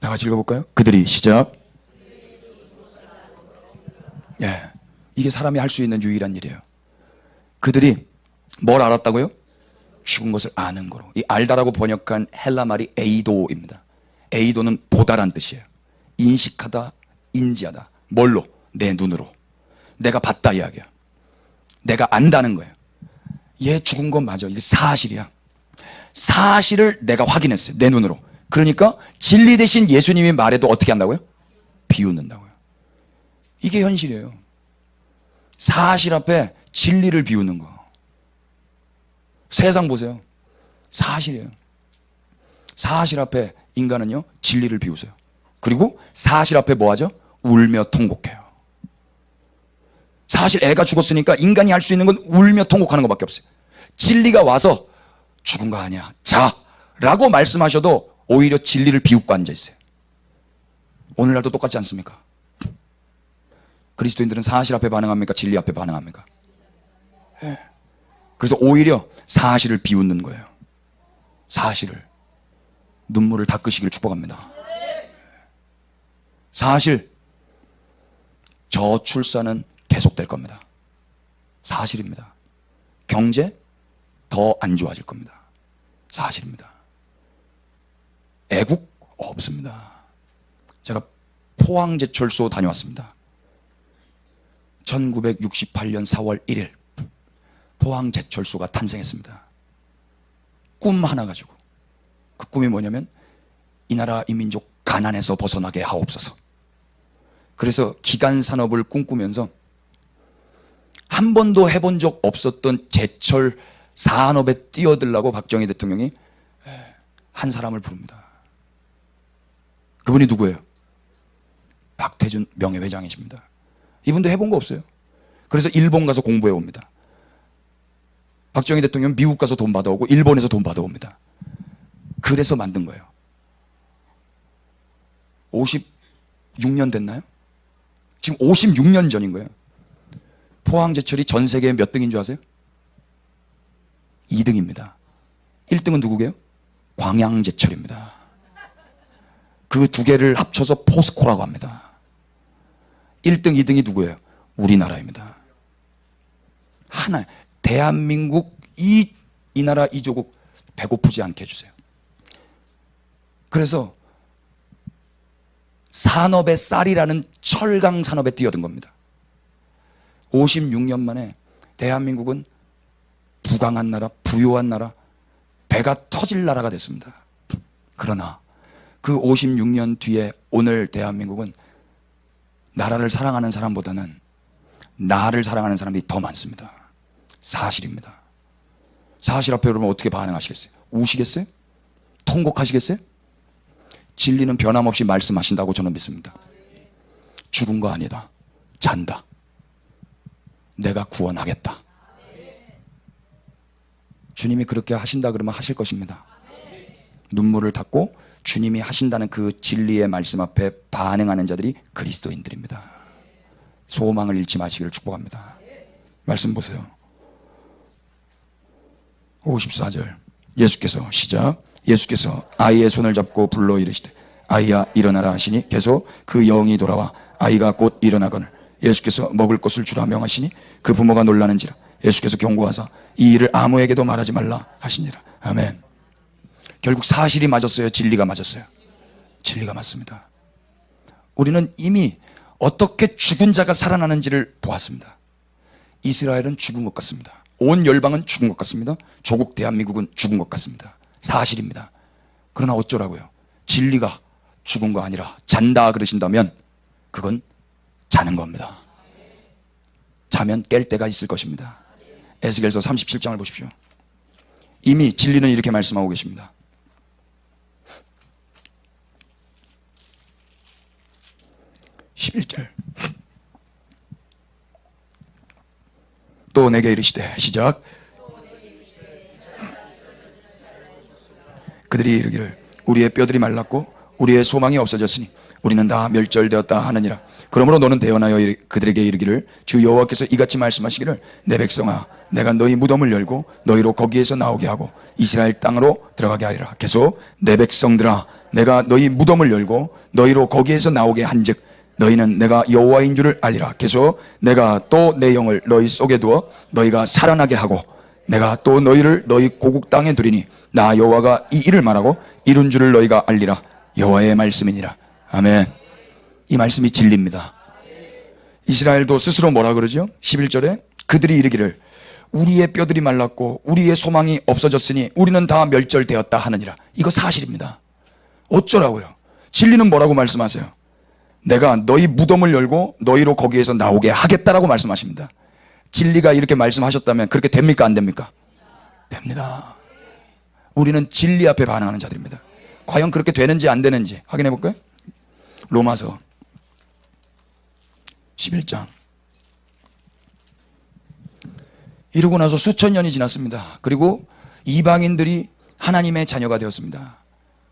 다 같이 읽어볼까요? 그들이 시작. 예, 이게 사람이 할 수 있는 유일한 일이에요. 그들이 뭘 알았다고요? 죽은 것을 아는 거로. 이 알다라고 번역한 헬라 말이 에이도입니다. 에이도는 보다란 뜻이에요. 인식하다, 인지하다. 뭘로? 내 눈으로. 내가 봤다 이야기야. 내가 안다는 거예요. 얘 죽은 건 맞아. 이게 사실이야. 사실을 내가 확인했어요. 내 눈으로. 그러니까 진리 대신 예수님이 말해도 어떻게 한다고요? 비웃는다고요. 이게 현실이에요. 사실 앞에 진리를 비우는 거. 세상 보세요. 사실이에요. 사실 앞에 인간은요, 진리를 비우세요. 그리고 사실 앞에 뭐 하죠? 울며 통곡해요. 사실 애가 죽었으니까 인간이 할 수 있는 건 울며 통곡하는 것밖에 없어요. 진리가 와서 죽은 거 아니야, 자 라고 말씀하셔도 오히려 진리를 비웃고 앉아있어요. 오늘날도 똑같지 않습니까? 그리스도인들은 사실 앞에 반응합니까? 진리 앞에 반응합니까? 네. 그래서 오히려 사실을 비웃는 거예요. 사실을. 눈물을 닦으시길 축복합니다. 사실 저출산은 계속될 겁니다. 사실입니다. 경제 더 안 좋아질 겁니다. 사실입니다. 애국 없습니다. 제가 포항제철소 다녀왔습니다. 1968년 4월 1일 포항제철소가 탄생했습니다. 꿈 하나 가지고. 그 꿈이 뭐냐면 이 나라 이 민족 가난에서 벗어나게 하옵소서. 그래서 기간산업을 꿈꾸면서 한 번도 해본 적 없었던 제철 산업에 뛰어들라고 박정희 대통령이 한 사람을 부릅니다. 그분이 누구예요? 박태준 명예회장이십니다. 이분도 해본 거 없어요. 그래서 일본 가서 공부해 옵니다. 박정희 대통령 미국 가서 돈 받아오고 일본에서 돈 받아옵니다. 그래서 만든 거예요. 56년 됐나요? 지금 56년 전인 거예요. 포항제철이 전 세계에 몇 등인 줄 아세요? 2등입니다. 1등은 누구게요? 광양제철입니다. 그 두 개를 합쳐서 포스코라고 합니다. 1등, 2등이 누구예요? 우리나라입니다. 하나, 대한민국 이 나라 이 조국 배고프지 않게 해주세요. 그래서 산업의 쌀이라는 철강 산업에 뛰어든 겁니다. 56년 만에 대한민국은 부강한 나라, 부유한 나라, 배가 터질 나라가 됐습니다. 그러나 그 56년 뒤에 오늘 대한민국은 나라를 사랑하는 사람보다는 나를 사랑하는 사람이 더 많습니다. 사실입니다. 사실 앞에 여러분 어떻게 반응하시겠어요? 우시겠어요? 통곡하시겠어요? 진리는 변함없이 말씀하신다고 저는 믿습니다. 죽은 거 아니다. 잔다. 내가 구원하겠다. 주님이 그렇게 하신다 그러면 하실 것입니다. 눈물을 닦고 주님이 하신다는 그 진리의 말씀 앞에 반응하는 자들이 그리스도인들입니다. 소망을 잃지 마시기를 축복합니다. 말씀 보세요. 54절 예수께서 시작. 예수께서 아이의 손을 잡고 불러 이르시되 아이야 일어나라 하시니 계속 그 영이 돌아와 아이가 곧 일어나거늘 예수께서 먹을 것을 주라 명하시니 그 부모가 놀라는지라 예수께서 경고하사 이 일을 아무에게도 말하지 말라 하시니라. 아멘. 결국 사실이 맞았어요? 진리가 맞았어요? 진리가 맞습니다. 우리는 이미 어떻게 죽은 자가 살아나는지를 보았습니다. 이스라엘은 죽은 것 같습니다. 온 열방은 죽은 것 같습니다. 조국 대한민국은 죽은 것 같습니다. 사실입니다. 그러나 어쩌라고요? 진리가 죽은 거 아니라 잔다 그러신다면 그건 자는 겁니다. 자면 깰 때가 있을 것입니다. 에스겔서 37장을 보십시오. 이미 진리는 이렇게 말씀하고 계십니다. 11절 또 내게 이르시되 시작. 그들이 이르기를 우리의 뼈들이 말랐고 우리의 소망이 없어졌으니 우리는 다 멸절되었다 하느니라. 그러므로 너는 대언하여 그들에게 이르기를 주 여호와께서 이같이 말씀하시기를 내 백성아 내가 너희 무덤을 열고 너희로 거기에서 나오게 하고 이스라엘 땅으로 들어가게 하리라. 계속 내 백성들아 내가 너희 무덤을 열고 너희로 거기에서 나오게 한즉 너희는 내가 여호와인 줄을 알리라. 계속 내가 또 내 영을 너희 속에 두어 너희가 살아나게 하고 내가 또 너희를 너희 고국 땅에 두리니 나 여호와가 이 일을 말하고 이룬 줄을 너희가 알리라. 여호와의 말씀이니라. 아멘. 이 말씀이 진리입니다. 이스라엘도 스스로 뭐라 그러죠? 11절에 그들이 이르기를 우리의 뼈들이 말랐고 우리의 소망이 없어졌으니 우리는 다 멸절되었다 하느니라. 이거 사실입니다. 어쩌라고요? 진리는 뭐라고 말씀하세요? 내가 너희 무덤을 열고 너희로 거기에서 나오게 하겠다라고 말씀하십니다. 진리가 이렇게 말씀하셨다면 그렇게 됩니까? 안 됩니까? 됩니다. 우리는 진리 앞에 반응하는 자들입니다. 과연 그렇게 되는지 안 되는지 확인해 볼까요? 로마서 11장 이러고 나서 수천 년이 지났습니다. 그리고 이방인들이 하나님의 자녀가 되었습니다.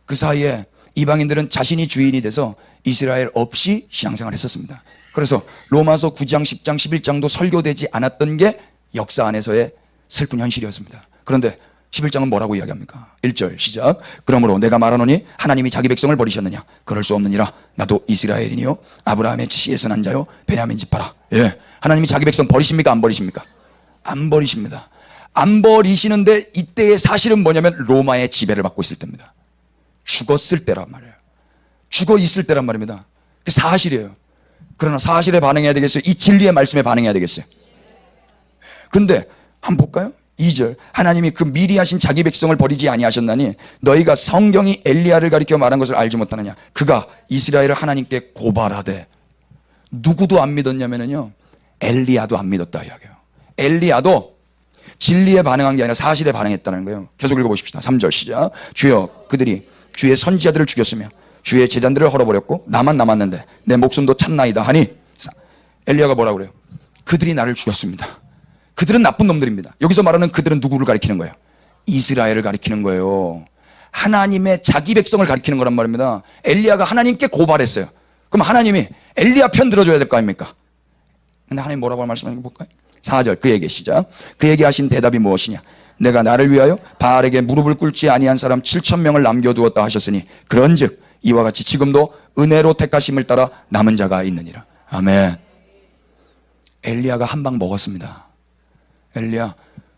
그 사이에 이방인들은 자신이 주인이 돼서 이스라엘 없이 신앙생활을 했었습니다. 그래서 로마서 9장, 10장, 11장도 설교되지 않았던 게 역사 안에서의 슬픈 현실이었습니다. 그런데 11장은 뭐라고 이야기합니까? 1절 시작. 그러므로 내가 말하노니 하나님이 자기 백성을 버리셨느냐? 그럴 수 없느니라. 나도 이스라엘이니요 아브라함의 지시에서 난 자요 베냐민 지파라. 예, 하나님이 자기 백성 버리십니까? 안 버리십니까? 안 버리십니다. 안 버리시는데 이때의 사실은 뭐냐면 로마의 지배를 받고 있을 때입니다. 죽었을 때란 말이에요. 죽어 있을 때란 말입니다. 그게 사실이에요. 그러나 사실에 반응해야 되겠어요? 이 진리의 말씀에 반응해야 되겠어요? 근데 한번 볼까요? 2절 하나님이 그 미리 하신 자기 백성을 버리지 아니하셨나니 너희가 성경이 엘리야를 가리켜 말한 것을 알지 못하느냐. 그가 이스라엘을 하나님께 고발하되 누구도 안 믿었냐면요 엘리야도 안 믿었다 이야기해요. 엘리야도 진리에 반응한 게 아니라 사실에 반응했다는 거예요. 계속 읽어보십시다. 3절 시작. 주여 그들이 주의 선지자들을 죽였으며 주의 제자들을 헐어버렸고 나만 남았는데 내 목숨도 참나이다 하니 엘리야가 뭐라고 그래요? 그들이 나를 죽였습니다. 그들은 나쁜 놈들입니다. 여기서 말하는 그들은 누구를 가리키는 거예요? 이스라엘을 가리키는 거예요. 하나님의 자기 백성을 가리키는 거란 말입니다. 엘리야가 하나님께 고발했어요. 그럼 하나님이 엘리야 편 들어줘야 될 거 아닙니까? 근데 하나님 뭐라고 말씀하는 거 볼까요? 4절 그에게 시작. 그에게 하신 대답이 무엇이냐? 내가 나를 위하여 바알에게 무릎을 꿇지 아니한 사람 7,000명을 남겨두었다 하셨으니 그런즉 이와 같이 지금도 은혜로 택하심을 따라 남은 자가 있느니라. 아멘. 엘리야가 한 방 먹었습니다. 엘리야,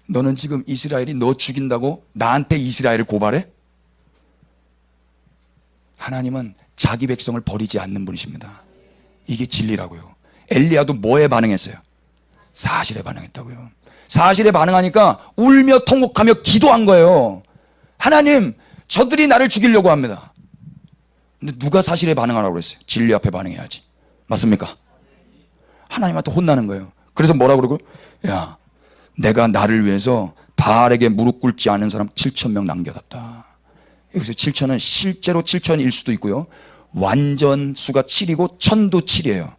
너는 지금 이스라엘이 너 죽인다고 나한테 이스라엘을 고발해? 하나님은 자기 백성을 버리지 않는 분이십니다. 이게 진리라고요. 엘리야도 뭐에 반응했어요? 사실에 반응했다고요. 사실에 반응하니까 울며 통곡하며 기도한 거예요. 하나님, 저들이 나를 죽이려고 합니다. 근데 누가 사실에 반응하라고 그랬어요? 진리 앞에 반응해야지. 맞습니까? 하나님한테 혼나는 거예요. 그래서 뭐라고 그러고? 야, 내가 나를 위해서 바알에게 무릎 꿇지 않은 사람 7,000명 남겨뒀다. 여기서 7,000은 실제로 7,000일 수도 있고요. 완전 수가 7이고 천도 7이에요.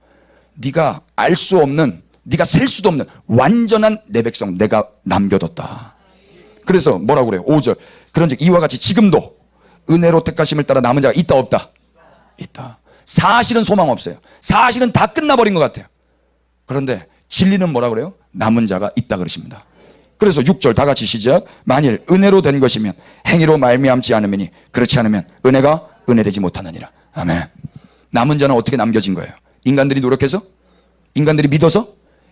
네가 알 수 없는, 네가 셀 수도 없는 완전한 내 백성 내가 남겨뒀다. 그래서 뭐라고 그래요? 5절. 그런즉 이와 같이 지금도 은혜로 택하심을 따라 남은 자가 있다 없다? 있다. 사실은 소망 없어요. 사실은 다 끝나버린 것 같아요. 그런데 진리는 뭐라고 그래요? 남은 자가 있다 그러십니다. 그래서 6절 다 같이 시작. 만일 은혜로 된 것이면 행위로 말미암지 않으면 그렇지 않으면 은혜가 은혜되지 못하느니라. 아멘. 남은 자는 어떻게 남겨진 거예요? 인간들이 노력해서? 인간들이 믿어서?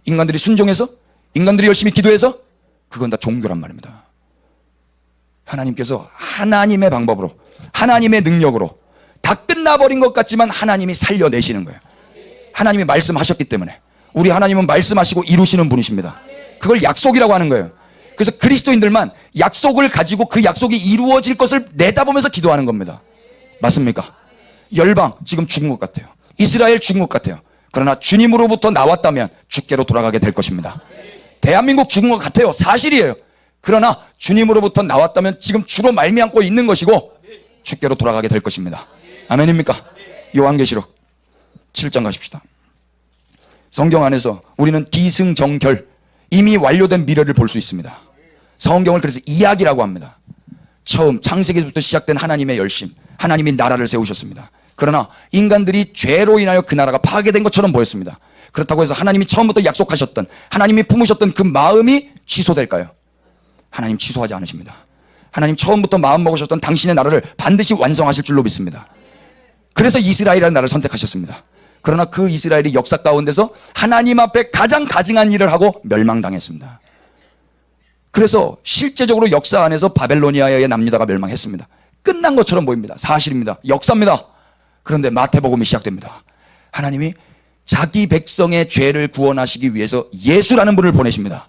인간들이 순종해서? 인간들이 열심히 기도해서? 그건 다 종교란 말입니다. 하나님께서 하나님의 방법으로, 하나님의 능력으로 다 끝나버린 것 같지만 하나님이 살려내시는 거예요. 하나님이 말씀하셨기 때문에. 우리 하나님은 말씀하시고 이루시는 분이십니다. 그걸 약속이라고 하는 거예요. 그래서 그리스도인들만 약속을 가지고 그 약속이 이루어질 것을 내다보면서 기도하는 겁니다. 맞습니까? 열방 지금 죽은 것 같아요. 이스라엘 죽은 것 같아요. 그러나 주님으로부터 나왔다면 주께로 돌아가게 될 것입니다. 대한민국 죽은 것 같아요. 사실이에요. 그러나 주님으로부터 나왔다면 지금 주로 말미암고 있는 것이고 주께로 돌아가게 될 것입니다. 아멘입니까? 요한계시록 7장 가십시다. 성경 안에서 우리는 기승전결, 이미 완료된 미래를 볼 수 있습니다. 성경을 그래서 이야기라고 합니다. 처음 창세기부터 시작된 하나님의 열심, 하나님이 나라를 세우셨습니다. 그러나 인간들이 죄로 인하여 그 나라가 파괴된 것처럼 보였습니다. 그렇다고 해서 하나님이 처음부터 약속하셨던, 하나님이 품으셨던 그 마음이 취소될까요? 하나님 취소하지 않으십니다. 하나님 처음부터 마음 먹으셨던 당신의 나라를 반드시 완성하실 줄로 믿습니다. 그래서 이스라엘이라는 나라를 선택하셨습니다. 그러나 그 이스라엘이 역사 가운데서 하나님 앞에 가장 가증한 일을 하고 멸망당했습니다. 그래서 실제적으로 역사 안에서 바벨로니아의 남유다가 멸망했습니다. 끝난 것처럼 보입니다. 사실입니다. 역사입니다. 그런데 마태복음이 시작됩니다. 하나님이 자기 백성의 죄를 구원하시기 위해서 예수라는 분을 보내십니다.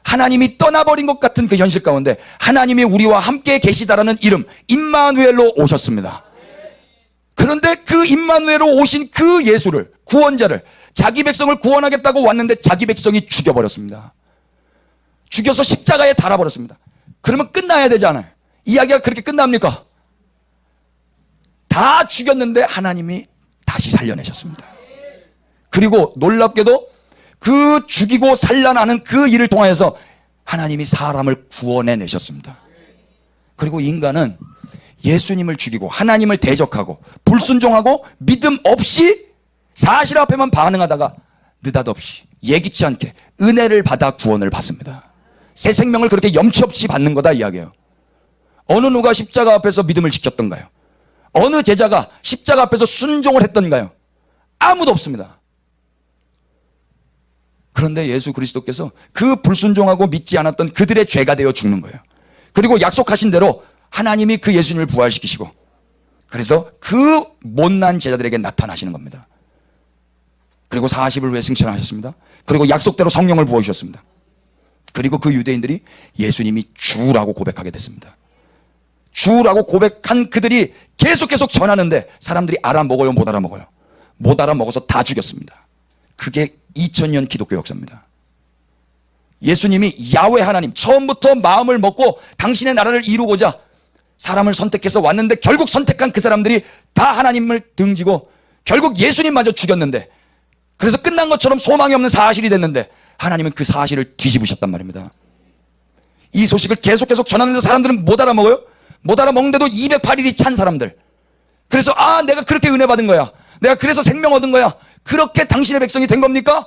하나님이 떠나버린 것 같은 그 현실 가운데 하나님이 우리와 함께 계시다라는 이름 임마누엘로 오셨습니다. 그런데 그 임마누엘로 오신 그 예수를, 구원자를, 자기 백성을 구원하겠다고 왔는데 자기 백성이 죽여버렸습니다. 죽여서 십자가에 달아버렸습니다. 그러면 끝나야 되지 않아요? 이야기가 그렇게 끝납니까? 다 죽였는데 하나님이 다시 살려내셨습니다. 그리고 놀랍게도 그 죽이고 살려나는 그 일을 통하여서 하나님이 사람을 구원해내셨습니다. 그리고 인간은 예수님을 죽이고 하나님을 대적하고 불순종하고 믿음 없이 사실 앞에만 반응하다가 느닷없이 예기치 않게 은혜를 받아 구원을 받습니다. 새 생명을 그렇게 염치 없이 받는 거다 이야기예요. 어느 누가 십자가 앞에서 믿음을 지켰던가요? 어느 제자가 십자가 앞에서 순종을 했던가요? 아무도 없습니다. 그런데 예수 그리스도께서 그 불순종하고 믿지 않았던 그들의 죄가 되어 죽는 거예요. 그리고 약속하신 대로 하나님이 그 예수님을 부활시키시고 그래서 그 못난 제자들에게 나타나시는 겁니다. 그리고 40일 후에 승천하셨습니다. 그리고 약속대로 성령을 부어주셨습니다. 그리고 그 유대인들이 예수님이 주라고 고백하게 됐습니다. 주라고 고백한 그들이 계속 전하는데 사람들이 알아먹어요, 못 알아먹어요? 못 알아먹어서 다 죽였습니다. 그게 2000년 기독교 역사입니다. 예수님이 야훼 하나님, 처음부터 마음을 먹고 당신의 나라를 이루고자 사람을 선택해서 왔는데 결국 선택한 그 사람들이 다 하나님을 등지고 결국 예수님마저 죽였는데 그래서 끝난 것처럼 소망이 없는 사실이 됐는데 하나님은 그 사실을 뒤집으셨단 말입니다. 이 소식을 계속 전하는데 사람들은 못 알아먹어요? 못 알아먹는데도 208일이 찬 사람들. 그래서 내가 그렇게 은혜 받은 거야. 내가 그래서 생명 얻은 거야. 그렇게 당신의 백성이 된 겁니까?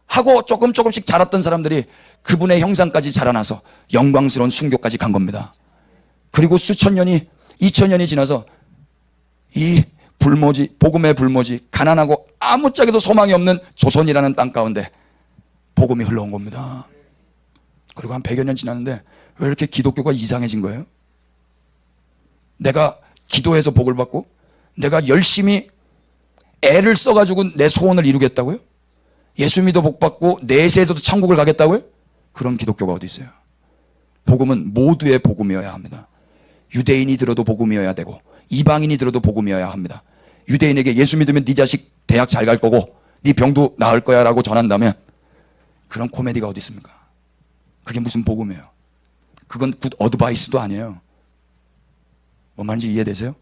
하고 조금씩 자랐던 사람들이 그분의 형상까지 자라나서 영광스러운 순교까지 간 겁니다. 그리고 수천 년이 2000년이 지나서 이 불모지, 복음의 불모지, 가난하고 아무짝에도 소망이 없는 조선이라는 땅 가운데 복음이 흘러온 겁니다. 그리고 한 100여 년 지났는데 왜 이렇게 기독교가 이상해진 거예요? 내가 기도해서 복을 받고 내가 열심히 애를 써가지고 내 소원을 이루겠다고요? 예수 믿어 복 받고 내세에서도 천국을 가겠다고요? 그런 기독교가 어디 있어요? 복음은 모두의 복음이어야 합니다. 유대인이 들어도 복음이어야 되고 이방인이 들어도 복음이어야 합니다. 유대인에게 예수 믿으면 네 자식 대학 잘 갈 거고 네 병도 나을 거야 라고 전한다면 그런 코미디가 어디 있습니까? 그게 무슨 복음이에요? 그건 굿 어드바이스도 아니에요. 뭔 말인지 이해되세요?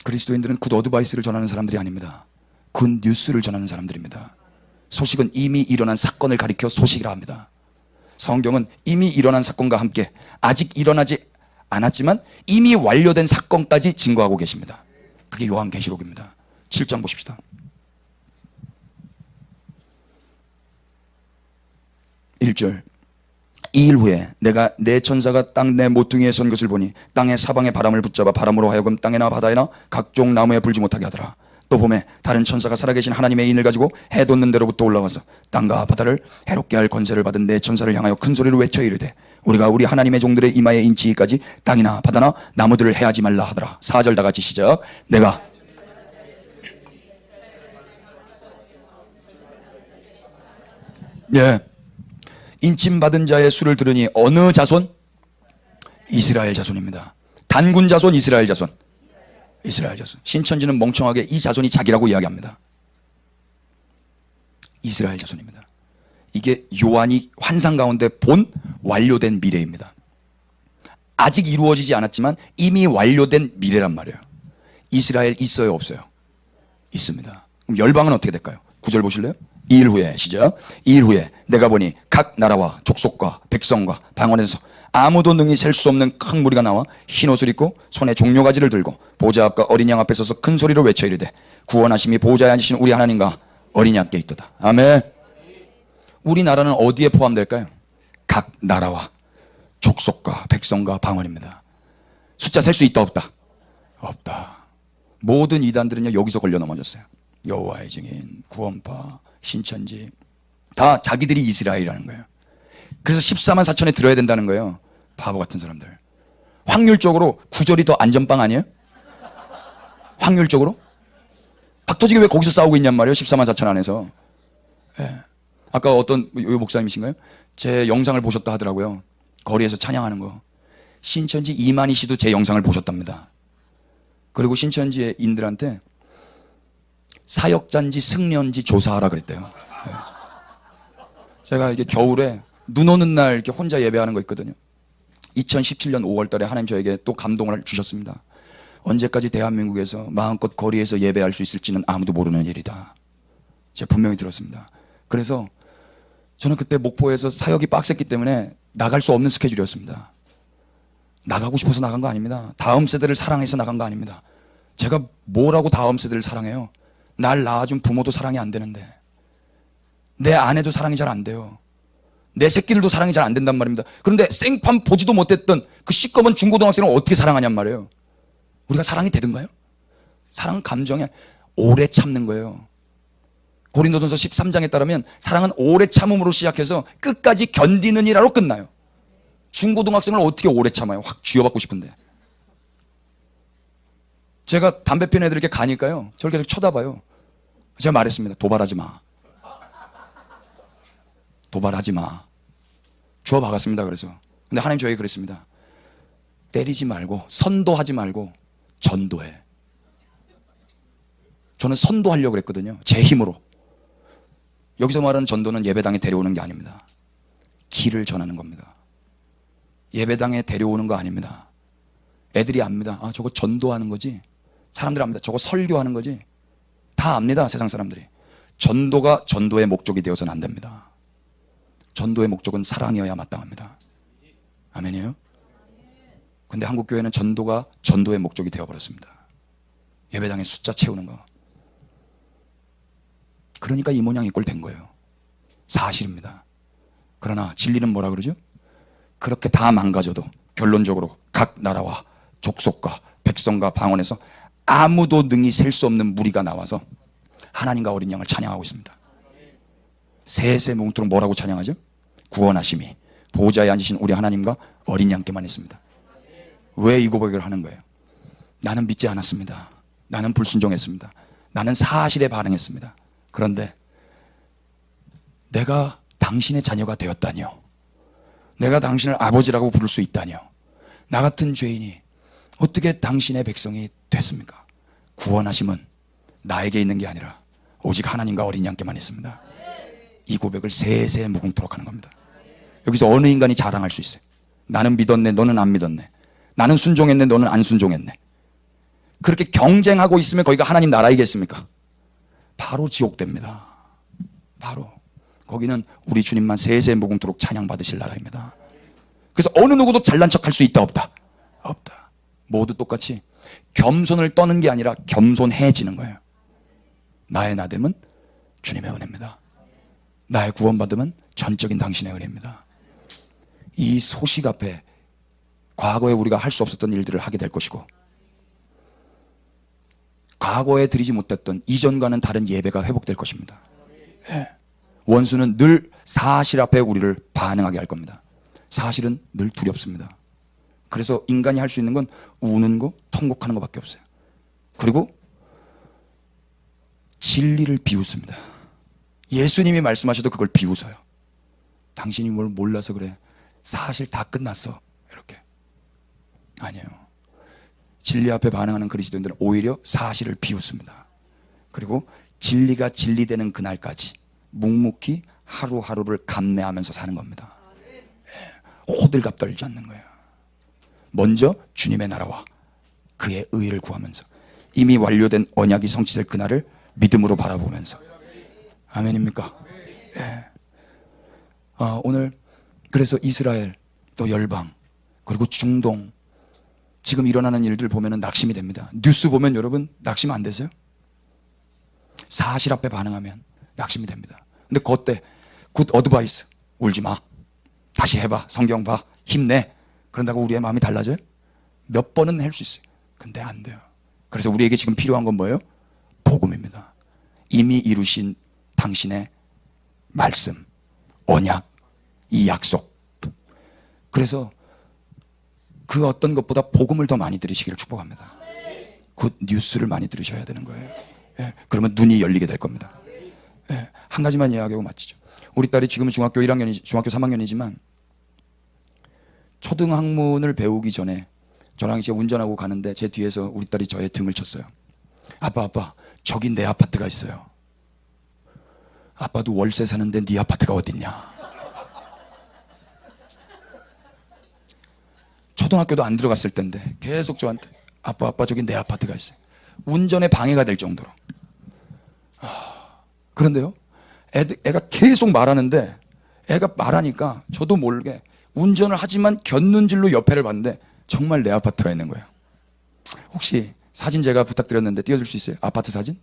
그리스도인들은 굿 어드바이스를 전하는 사람들이 아닙니다. 굿 뉴스를 전하는 사람들입니다. 소식은 이미 일어난 사건을 가리켜 소식이라 합니다. 성경은 이미 일어난 사건과 함께 아직 일어나지 않았지만 이미 완료된 사건까지 증거하고 계십니다. 그게 요한계시록입니다. 7장 보십시다. 1절. 2일 후에 내가 내 천사가 땅 내 모퉁이에 선 것을 보니 땅의 사방의 바람을 붙잡아 바람으로 하여금 땅에나 바다에나 각종 나무에 불지 못하게 하더라. 또 봄에 다른 천사가 살아계신 하나님의 인을 가지고 해 돋는 데로부터 올라와서 땅과 바다를 해롭게 할 권세를 받은 내 천사를 향하여 큰 소리로 외쳐 이르되 우리가 우리 하나님의 종들의 이마에 인치기까지 땅이나 바다나 나무들을 해하지 말라 하더라. 4절 다 같이 시작. 내가 인침받은 자의 수를 들으니 어느 자손? 이스라엘 자손입니다. 단군 자손, 이스라엘 자손. 이스라엘 자손. 신천지는 멍청하게 이 자손이 자기라고 이야기합니다. 이스라엘 자손입니다. 이게 요한이 환상 가운데 본 완료된 미래입니다. 아직 이루어지지 않았지만 이미 완료된 미래란 말이에요. 이스라엘 있어요, 없어요? 있습니다. 그럼 열방은 어떻게 될까요? 9절 보실래요? 2일 후에 시작. 2일 후에 내가 보니 각 나라와 족속과 백성과 방언에서 아무도 능히 셀 수 없는 큰 무리가 나와 흰 옷을 입고 손에 종려가지를 들고 보좌 앞과 어린 양 앞에 서서 큰 소리로 외쳐 이르되 구원하심이 보좌에 앉으신 우리 하나님과 어린 양께 있도다. 아멘. 우리나라는 어디에 포함될까요? 각 나라와 족속과 백성과 방언입니다. 숫자 셀 수 있다 없다? 없다. 모든 이단들은요 여기서 걸려 넘어졌어요. 여호와의 증인, 구원파, 신천지 다 자기들이 이스라엘이라는 거예요. 그래서 14만 4천에 들어야 된다는 거예요. 바보 같은 사람들. 확률적으로 9절이 더 안전빵 아니에요? 확률적으로? 박터지게 왜 거기서 싸우고 있냔 말이에요. 14만 4천 안에서. 아까 어떤 목사님이신가요? 제 영상을 보셨다 하더라고요. 거리에서 찬양하는 거. 신천지 이만희 씨도 제 영상을 보셨답니다. 그리고 신천지의 인들한테 사역자인지 승려인지 조사하라 그랬대요. 제가 이게 겨울에 눈 오는 날 이렇게 혼자 예배하는 거 있거든요. 2017년 5월 달에 하나님 저에게 또 감동을 주셨습니다. 언제까지 대한민국에서 마음껏 거리에서 예배할 수 있을지는 아무도 모르는 일이다. 제가 분명히 들었습니다. 그래서 저는 그때 목포에서 사역이 빡셌기 때문에 나갈 수 없는 스케줄이었습니다. 나가고 싶어서 나간 거 아닙니다. 다음 세대를 사랑해서 나간 거 아닙니다. 제가 뭐라고 다음 세대를 사랑해요? 날 낳아준 부모도 사랑이 안 되는데 내 아내도 사랑이 잘 안 돼요. 내 새끼들도 사랑이 잘 안 된단 말입니다. 그런데 생판 보지도 못했던 그 시꺼먼 중고등학생을 어떻게 사랑하냔 말이에요. 우리가 사랑이 되든가요? 사랑은 감정에 오래 참는 거예요. 고린도전서 13장에 따르면 사랑은 오래 참음으로 시작해서 끝까지 견디는 이라로 끝나요. 중고등학생을 어떻게 오래 참아요? 확 쥐어받고 싶은데. 제가 담배 피는 애들 이렇게 가니까요 저를 계속 쳐다봐요. 제가 말했습니다. 도발하지 마. 도발하지 마. 주워 박았습니다. 그래서 근데 하나님 저에게 그랬습니다. 때리지 말고 선도하지 말고 전도해. 저는 선도하려고 그랬거든요. 제 힘으로. 여기서 말하는 전도는 예배당에 데려오는 게 아닙니다. 길을 전하는 겁니다. 예배당에 데려오는 거 아닙니다. 애들이 압니다. 아, 저거 전도하는 거지. 사람들 압니다. 저거 설교하는 거지. 다 압니다. 세상 사람들이. 전도가 전도의 목적이 되어서는 안 됩니다. 전도의 목적은 사랑이어야 마땅합니다. 아멘이에요? 근데 한국교회는 전도가 전도의 목적이 되어버렸습니다. 예배당에 숫자 채우는 거. 그러니까 이 모양 이 꼴 된 거예요. 사실입니다. 그러나 진리는 뭐라 그러죠? 그렇게 다 망가져도 결론적으로 각 나라와 족속과 백성과 방언에서 아무도 능히 셀 수 없는 무리가 나와서 하나님과 어린 양을 찬양하고 있습니다. 세세 뭉토록 뭐라고 찬양하죠? 구원하심이 보좌에 앉으신 우리 하나님과 어린 양께만 있습니다. 왜 이 고백을 하는 거예요? 나는 믿지 않았습니다. 나는 불순종했습니다. 나는 사실에 반응했습니다. 그런데 내가 당신의 자녀가 되었다니요, 내가 당신을 아버지라고 부를 수 있다니요, 나 같은 죄인이 어떻게 당신의 백성이 됐습니까? 구원하심은 나에게 있는 게 아니라 오직 하나님과 어린 양께만 있습니다. 이 고백을 세세 무궁토록 하는 겁니다. 여기서 어느 인간이 자랑할 수 있어요? 나는 믿었네, 너는 안 믿었네. 나는 순종했네, 너는 안 순종했네. 그렇게 경쟁하고 있으면 거기가 하나님 나라이겠습니까? 바로 지옥됩니다. 바로 거기는 우리 주님만 세세 무궁토록 찬양받으실 나라입니다. 그래서 어느 누구도 잘난 척할 수 있다 없다? 없다. 모두 똑같이 겸손을 떠는 게 아니라 겸손해지는 거예요. 나의 나됨은 주님의 은혜입니다. 나의 구원받음은 전적인 당신의 은혜입니다. 이 소식 앞에 과거에 우리가 할 수 없었던 일들을 하게 될 것이고, 과거에 드리지 못했던 이전과는 다른 예배가 회복될 것입니다. 예. 원수는 늘 사실 앞에 우리를 반응하게 할 겁니다. 사실은 늘 두렵습니다. 그래서 인간이 할 수 있는 건 우는 거, 통곡하는 것밖에 없어요. 그리고 진리를 비웃습니다. 예수님이 말씀하셔도 그걸 비웃어요. 당신이 뭘 몰라서 그래, 사실 다 끝났어, 이렇게. 아니에요. 진리 앞에 반응하는 그리스도인들은 오히려 사실을 비웃습니다. 그리고 진리가 진리되는 그날까지 묵묵히 하루하루를 감내하면서 사는 겁니다. 호들갑 떨지 않는 거예요. 먼저 주님의 나라와 그의 의를 구하면서 이미 완료된 언약이 성취될 그날을 믿음으로 바라보면서. 아멘입니까? 예. 오늘 그래서 이스라엘, 또 열방, 그리고 중동, 지금 일어나는 일들 보면 낙심이 됩니다. 뉴스 보면 여러분 낙심 안 되세요? 사실 앞에 반응하면 낙심이 됩니다. 근데 그때 굿 어드바이스, 울지 마, 다시 해봐, 성경 봐, 힘내. 그런다고 우리의 마음이 달라져요? 몇 번은 할 수 있어요. 근데 안 돼요. 그래서 우리에게 지금 필요한 건 뭐예요? 복음입니다. 이미 이루신 당신의 말씀, 언약, 이 약속. 그래서 그 어떤 것보다 복음을 더 많이 들으시기를 축복합니다. 굿 뉴스를 많이 들으셔야 되는 거예요. 예, 그러면 눈이 열리게 될 겁니다. 예, 한 가지만 이야기하고 마치죠. 우리 딸이 지금은 중학교 3학년이지만 초등학문을 배우기 전에 저랑 이제 운전하고 가는데 제 뒤에서 우리 딸이 저의 등을 쳤어요. 아빠, 저기 내 아파트가 있어요. 아빠도 월세 사는데 네 아파트가 어딨냐. 초등학교도 안 들어갔을 텐데 계속 저한테 아빠 저기 내 아파트가 있어요. 운전에 방해가 될 정도로. 그런데요, 애가 계속 말하는데, 애가 말하니까 저도 모르게 운전을 하지만 곁눈질로 옆에를 봤는데 정말 내 아파트가 있는 거예요. 혹시 사진 제가 부탁드렸는데 띄워줄 수 있어요? 아파트 사진?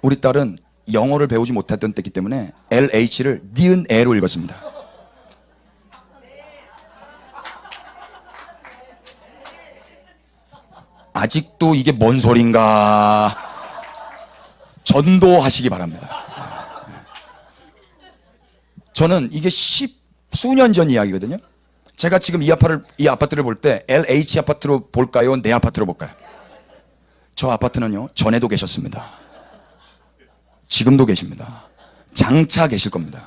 우리 딸은 영어를 배우지 못했던 때이기 때문에 LH를 니은 애로 읽었습니다. 아직도 이게 뭔 소린가 전도하시기 바랍니다. 저는 이게 수년 전 이야기거든요. 제가 지금 이 아파트를 볼 때 LH 아파트로 볼까요? 내 아파트로 볼까요? 저 아파트는요, 전에도 계셨습니다. 지금도 계십니다. 장차 계실 겁니다.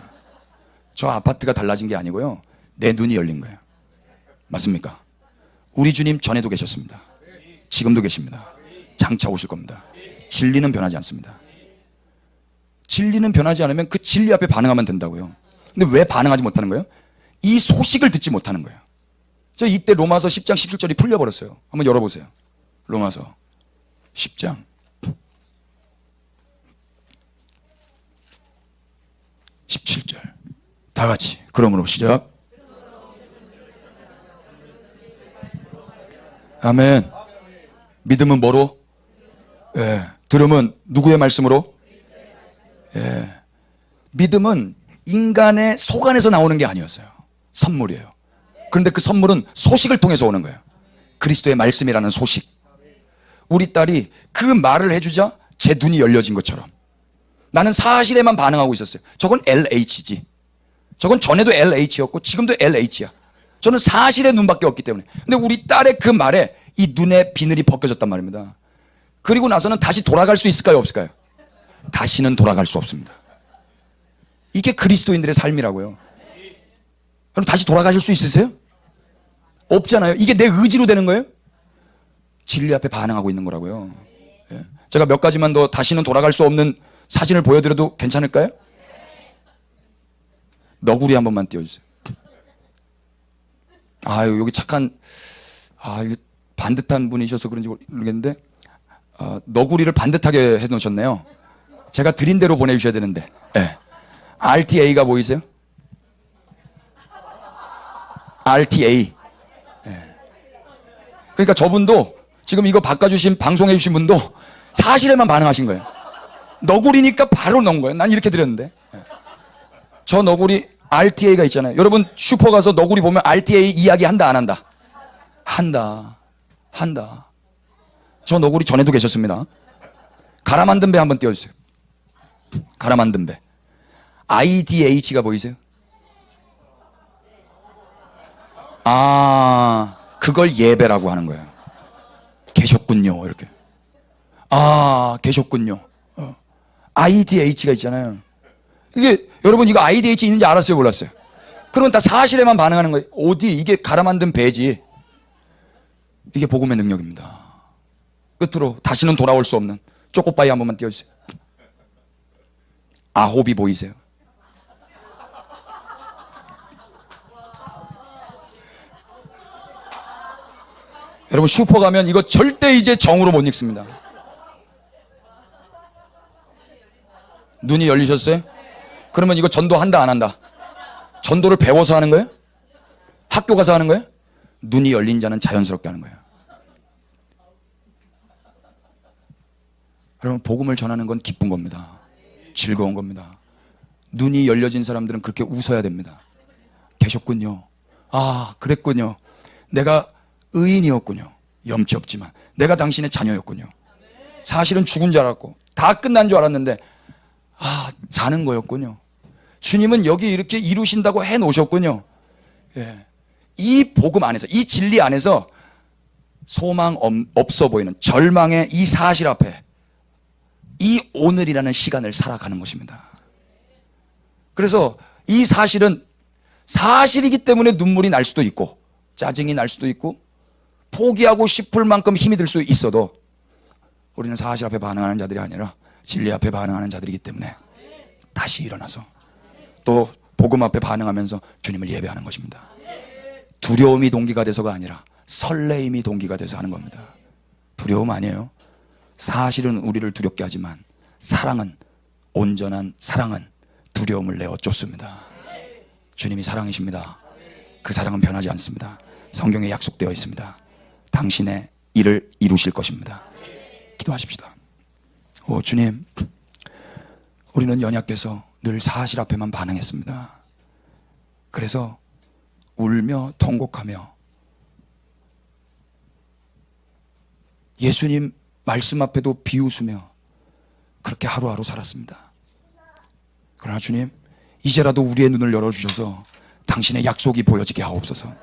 저 아파트가 달라진 게 아니고요, 내 눈이 열린 거예요. 맞습니까? 우리 주님 전에도 계셨습니다. 지금도 계십니다. 장차 오실 겁니다. 진리는 변하지 않습니다. 진리는 변하지 않으면 그 진리 앞에 반응하면 된다고요. 근데 왜 반응하지 못하는 거예요? 이 소식을 듣지 못하는 거예요. 저 이때 로마서 10장 17절이 풀려버렸어요. 한번 열어보세요. 로마서 10장 17절 다 같이 그러므로 시작. 아멘. 믿음은 뭐로? 예. 들음은 누구의 말씀으로? 예. 믿음은 인간의 속 안에서 나오는 게 아니었어요. 선물이에요. 그런데 그 선물은 소식을 통해서 오는 거예요. 그리스도의 말씀이라는 소식. 우리 딸이 그 말을 해주자 제 눈이 열려진 것처럼 나는 사실에만 반응하고 있었어요. 저건 LH지. 저건 전에도 LH였고 지금도 LH야. 저는 사실의 눈밖에 없기 때문에. 근데 우리 딸의 그 말에 이 눈의 비늘이 벗겨졌단 말입니다. 그리고 나서는 다시 돌아갈 수 있을까요? 없을까요? 다시는 돌아갈 수 없습니다. 이게 그리스도인들의 삶이라고요. 그럼 다시 돌아가실 수 있으세요? 없잖아요. 이게 내 의지로 되는 거예요? 진리 앞에 반응하고 있는 거라고요. 예. 제가 몇 가지만 더 다시는 돌아갈 수 없는 사진을 보여드려도 괜찮을까요? 너구리 한 번만 띄워주세요. 아유, 여기 착한, 이거 반듯한 분이셔서 그런지 모르겠는데, 너구리를 반듯하게 해놓으셨네요. 제가 드린 대로 보내주셔야 되는데, 예. RTA가 보이세요? RTA. 예. 그러니까 저분도 지금 이거 바꿔주신, 방송해주신 분도 사실에만 반응하신 거예요. 너구리니까 바로 넣은 거예요. 난 이렇게 드렸는데. 예. 저 너구리 RTA가 있잖아요. 여러분 슈퍼 가서 너구리 보면 RTA 이야기 한다 안 한다? 한다. 저 너구리 전에도 계셨습니다. 갈아 만든 배 한번 띄워주세요. 갈아 만든 배. IDH가 보이세요? 그걸 예배라고 하는 거예요. 계셨군요. 이렇게. 계셨군요. IDH가 있잖아요. 이게 여러분 이거 IDH 있는지 알았어요? 몰랐어요? 그러면 다 사실에만 반응하는 거예요. 어디 이게 갈아 만든 배지. 이게 복음의 능력입니다. 끝으로 다시는 돌아올 수 없는 초코바이 한 번만 띄워주세요. 아홉이 보이세요? 여러분 슈퍼 가면 이거 절대 이제 정으로 못 읽습니다. 눈이 열리셨어요? 그러면 이거 전도한다 안 한다? 전도를 배워서 하는 거예요? 학교 가서 하는 거예요? 눈이 열린 자는 자연스럽게 하는 거예요. 여러분 복음을 전하는 건 기쁜 겁니다. 즐거운 겁니다. 눈이 열려진 사람들은 그렇게 웃어야 됩니다. 계셨군요. 그랬군요. 내가 의인이었군요. 염치 없지만 내가 당신의 자녀였군요. 사실은 죽은 줄 알았고 다 끝난 줄 알았는데 자는 거였군요. 주님은 여기 이렇게 이루신다고 해놓으셨군요. 예. 이 복음 안에서, 이 진리 안에서 소망 없어 보이는 절망의 이 사실 앞에 이 오늘이라는 시간을 살아가는 것입니다. 그래서 이 사실은 사실이기 때문에 눈물이 날 수도 있고 짜증이 날 수도 있고 포기하고 싶을 만큼 힘이 들 수 있어도 우리는 사실 앞에 반응하는 자들이 아니라 진리 앞에 반응하는 자들이기 때문에 다시 일어나서 또 복음 앞에 반응하면서 주님을 예배하는 것입니다. 두려움이 동기가 돼서가 아니라 설레임이 동기가 돼서 하는 겁니다. 두려움 아니에요. 사실은 우리를 두렵게 하지만 사랑은, 온전한 사랑은 두려움을 내어 쫓습니다. 주님이 사랑이십니다. 그 사랑은 변하지 않습니다. 성경에 약속되어 있습니다. 당신의 일을 이루실 것입니다. 기도하십시다. 주님, 우리는 연약해서 늘 사실 앞에만 반응했습니다. 그래서 울며 통곡하며 예수님 말씀 앞에도 비웃으며 그렇게 하루하루 살았습니다. 그러나 주님, 이제라도 우리의 눈을 열어주셔서 당신의 약속이 보여지게 하옵소서.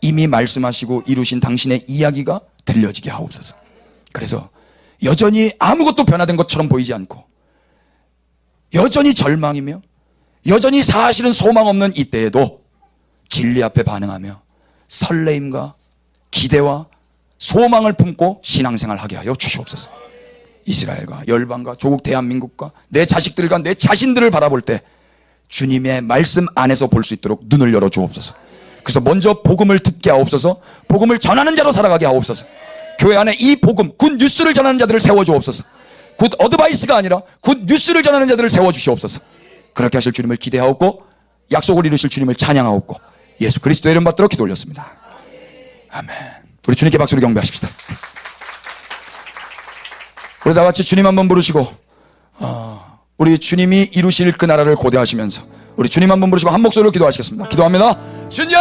이미 말씀하시고 이루신 당신의 이야기가 들려지게 하옵소서. 그래서 여전히 아무것도 변화된 것처럼 보이지 않고 여전히 절망이며 여전히 사실은 소망 없는 이때에도 진리 앞에 반응하며 설레임과 기대와 소망을 품고 신앙생활하게 하여 주시옵소서. 이스라엘과 열방과 조국 대한민국과 내 자식들과 내 자신들을 바라볼 때 주님의 말씀 안에서 볼 수 있도록 눈을 열어 주옵소서. 그래서 먼저 복음을 듣게 하옵소서. 복음을 전하는 자로 살아가게 하옵소서. 교회 안에 이 복음, 굿 뉴스를 전하는 자들을 세워주옵소서. 굿 어드바이스가 아니라 굿 뉴스를 전하는 자들을 세워주시옵소서. 그렇게 하실 주님을 기대하옵고 약속을 이루실 주님을 찬양하옵고 예수 그리스도의 이름 받들어 기도 올렸습니다. 아멘. 우리 주님께 박수로 경배하십시다. 우리 다 같이 주님 한번 부르시고 우리 주님이 이루실 그 나라를 고대하시면서 우리 주님 한번 부르시고 한 목소리로 기도하시겠습니다. 기도합니다. 주님!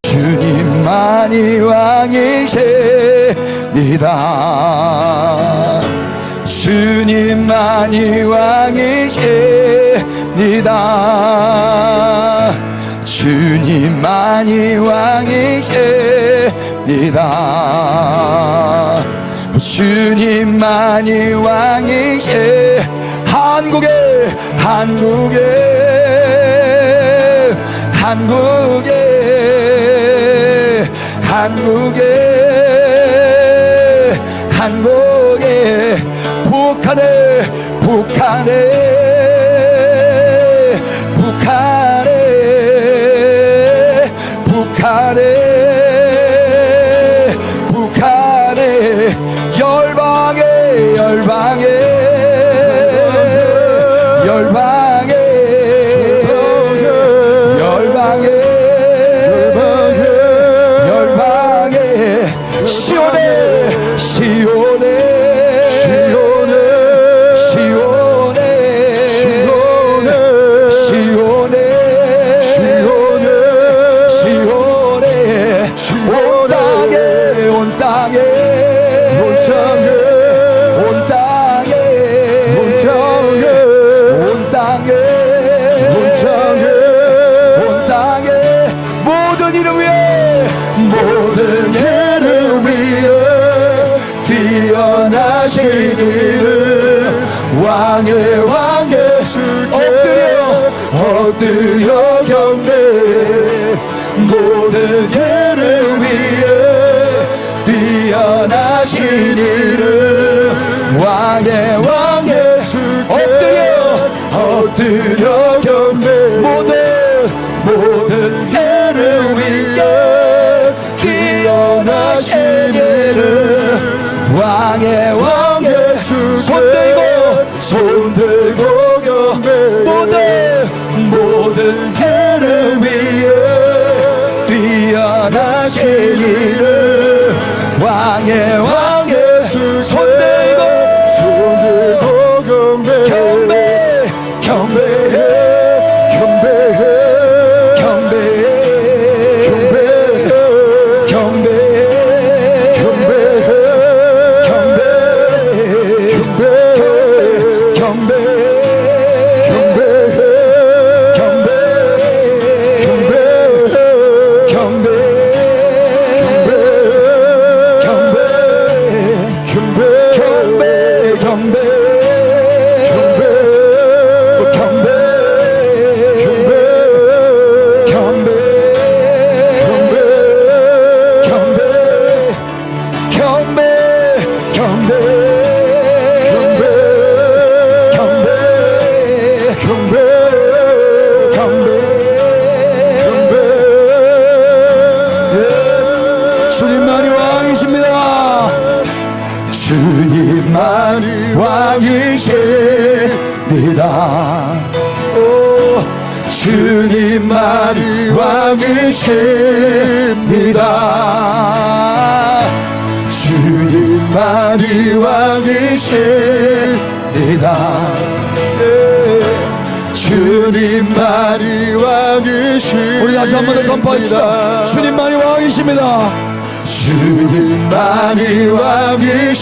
주님만이 왕이십니다. 주님만이 왕이십니다. 주님만이 왕이십니다. 주님만이 왕이시 한국에 북한에 열방에 모든 이름 위에 뛰어나시기를 왕의 주께 엎드려 경배해. 모든 이름 위에 뛰어나시기를 왕의 주께 엎드려 경배해. 모든 이름 위에 뛰어나시기를 왕의 주께 손들고 경배해. 모든 이름 위에 뛰어나시기를 왕의 주께 손들고 경배해. 주님만이 왕이십니다. 주님만이 왕이십니다. 주님만이 왕이십니다. 주님만이 왕이십니다. 주님만이 왕이십니다. 우리 다시 한 번 더 선포합시다. 주님만이 왕이십니다. 주님만이 왕이십니다.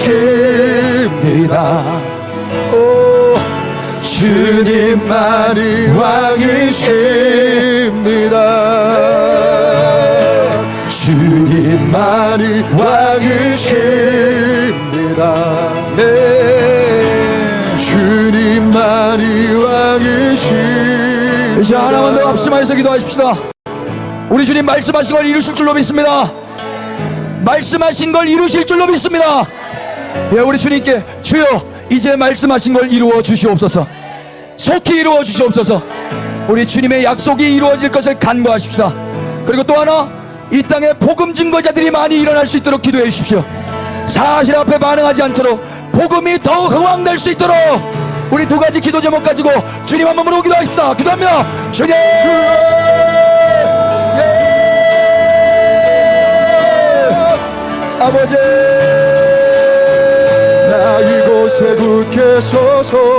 주님만이 왕이십니다. 주님만이 왕이십니다. 네. 주님만이 왕이십니다. 이제 하나만 더 합심하여서 기도하십시다. 우리 주님 말씀하신 걸 이루실 줄로 믿습니다. 말씀하신 걸 이루실 줄로 믿습니다. 예, 우리 주님께 주여 이제 말씀하신 걸 이루어 주시옵소서. 속히 이루어 주시옵소서. 우리 주님의 약속이 이루어질 것을 간구하십시다. 그리고 또 하나, 이 땅에 복음 증거자들이 많이 일어날 수 있도록 기도해 주십시오. 사실 앞에 반응하지 않도록 복음이 더욱 흥왕될 수 있도록 우리 두 가지 기도 제목 가지고 주님 한 몸으로 기도하십시다. 기도합니다. 주님, 아버지 나 이곳에 굳게 서서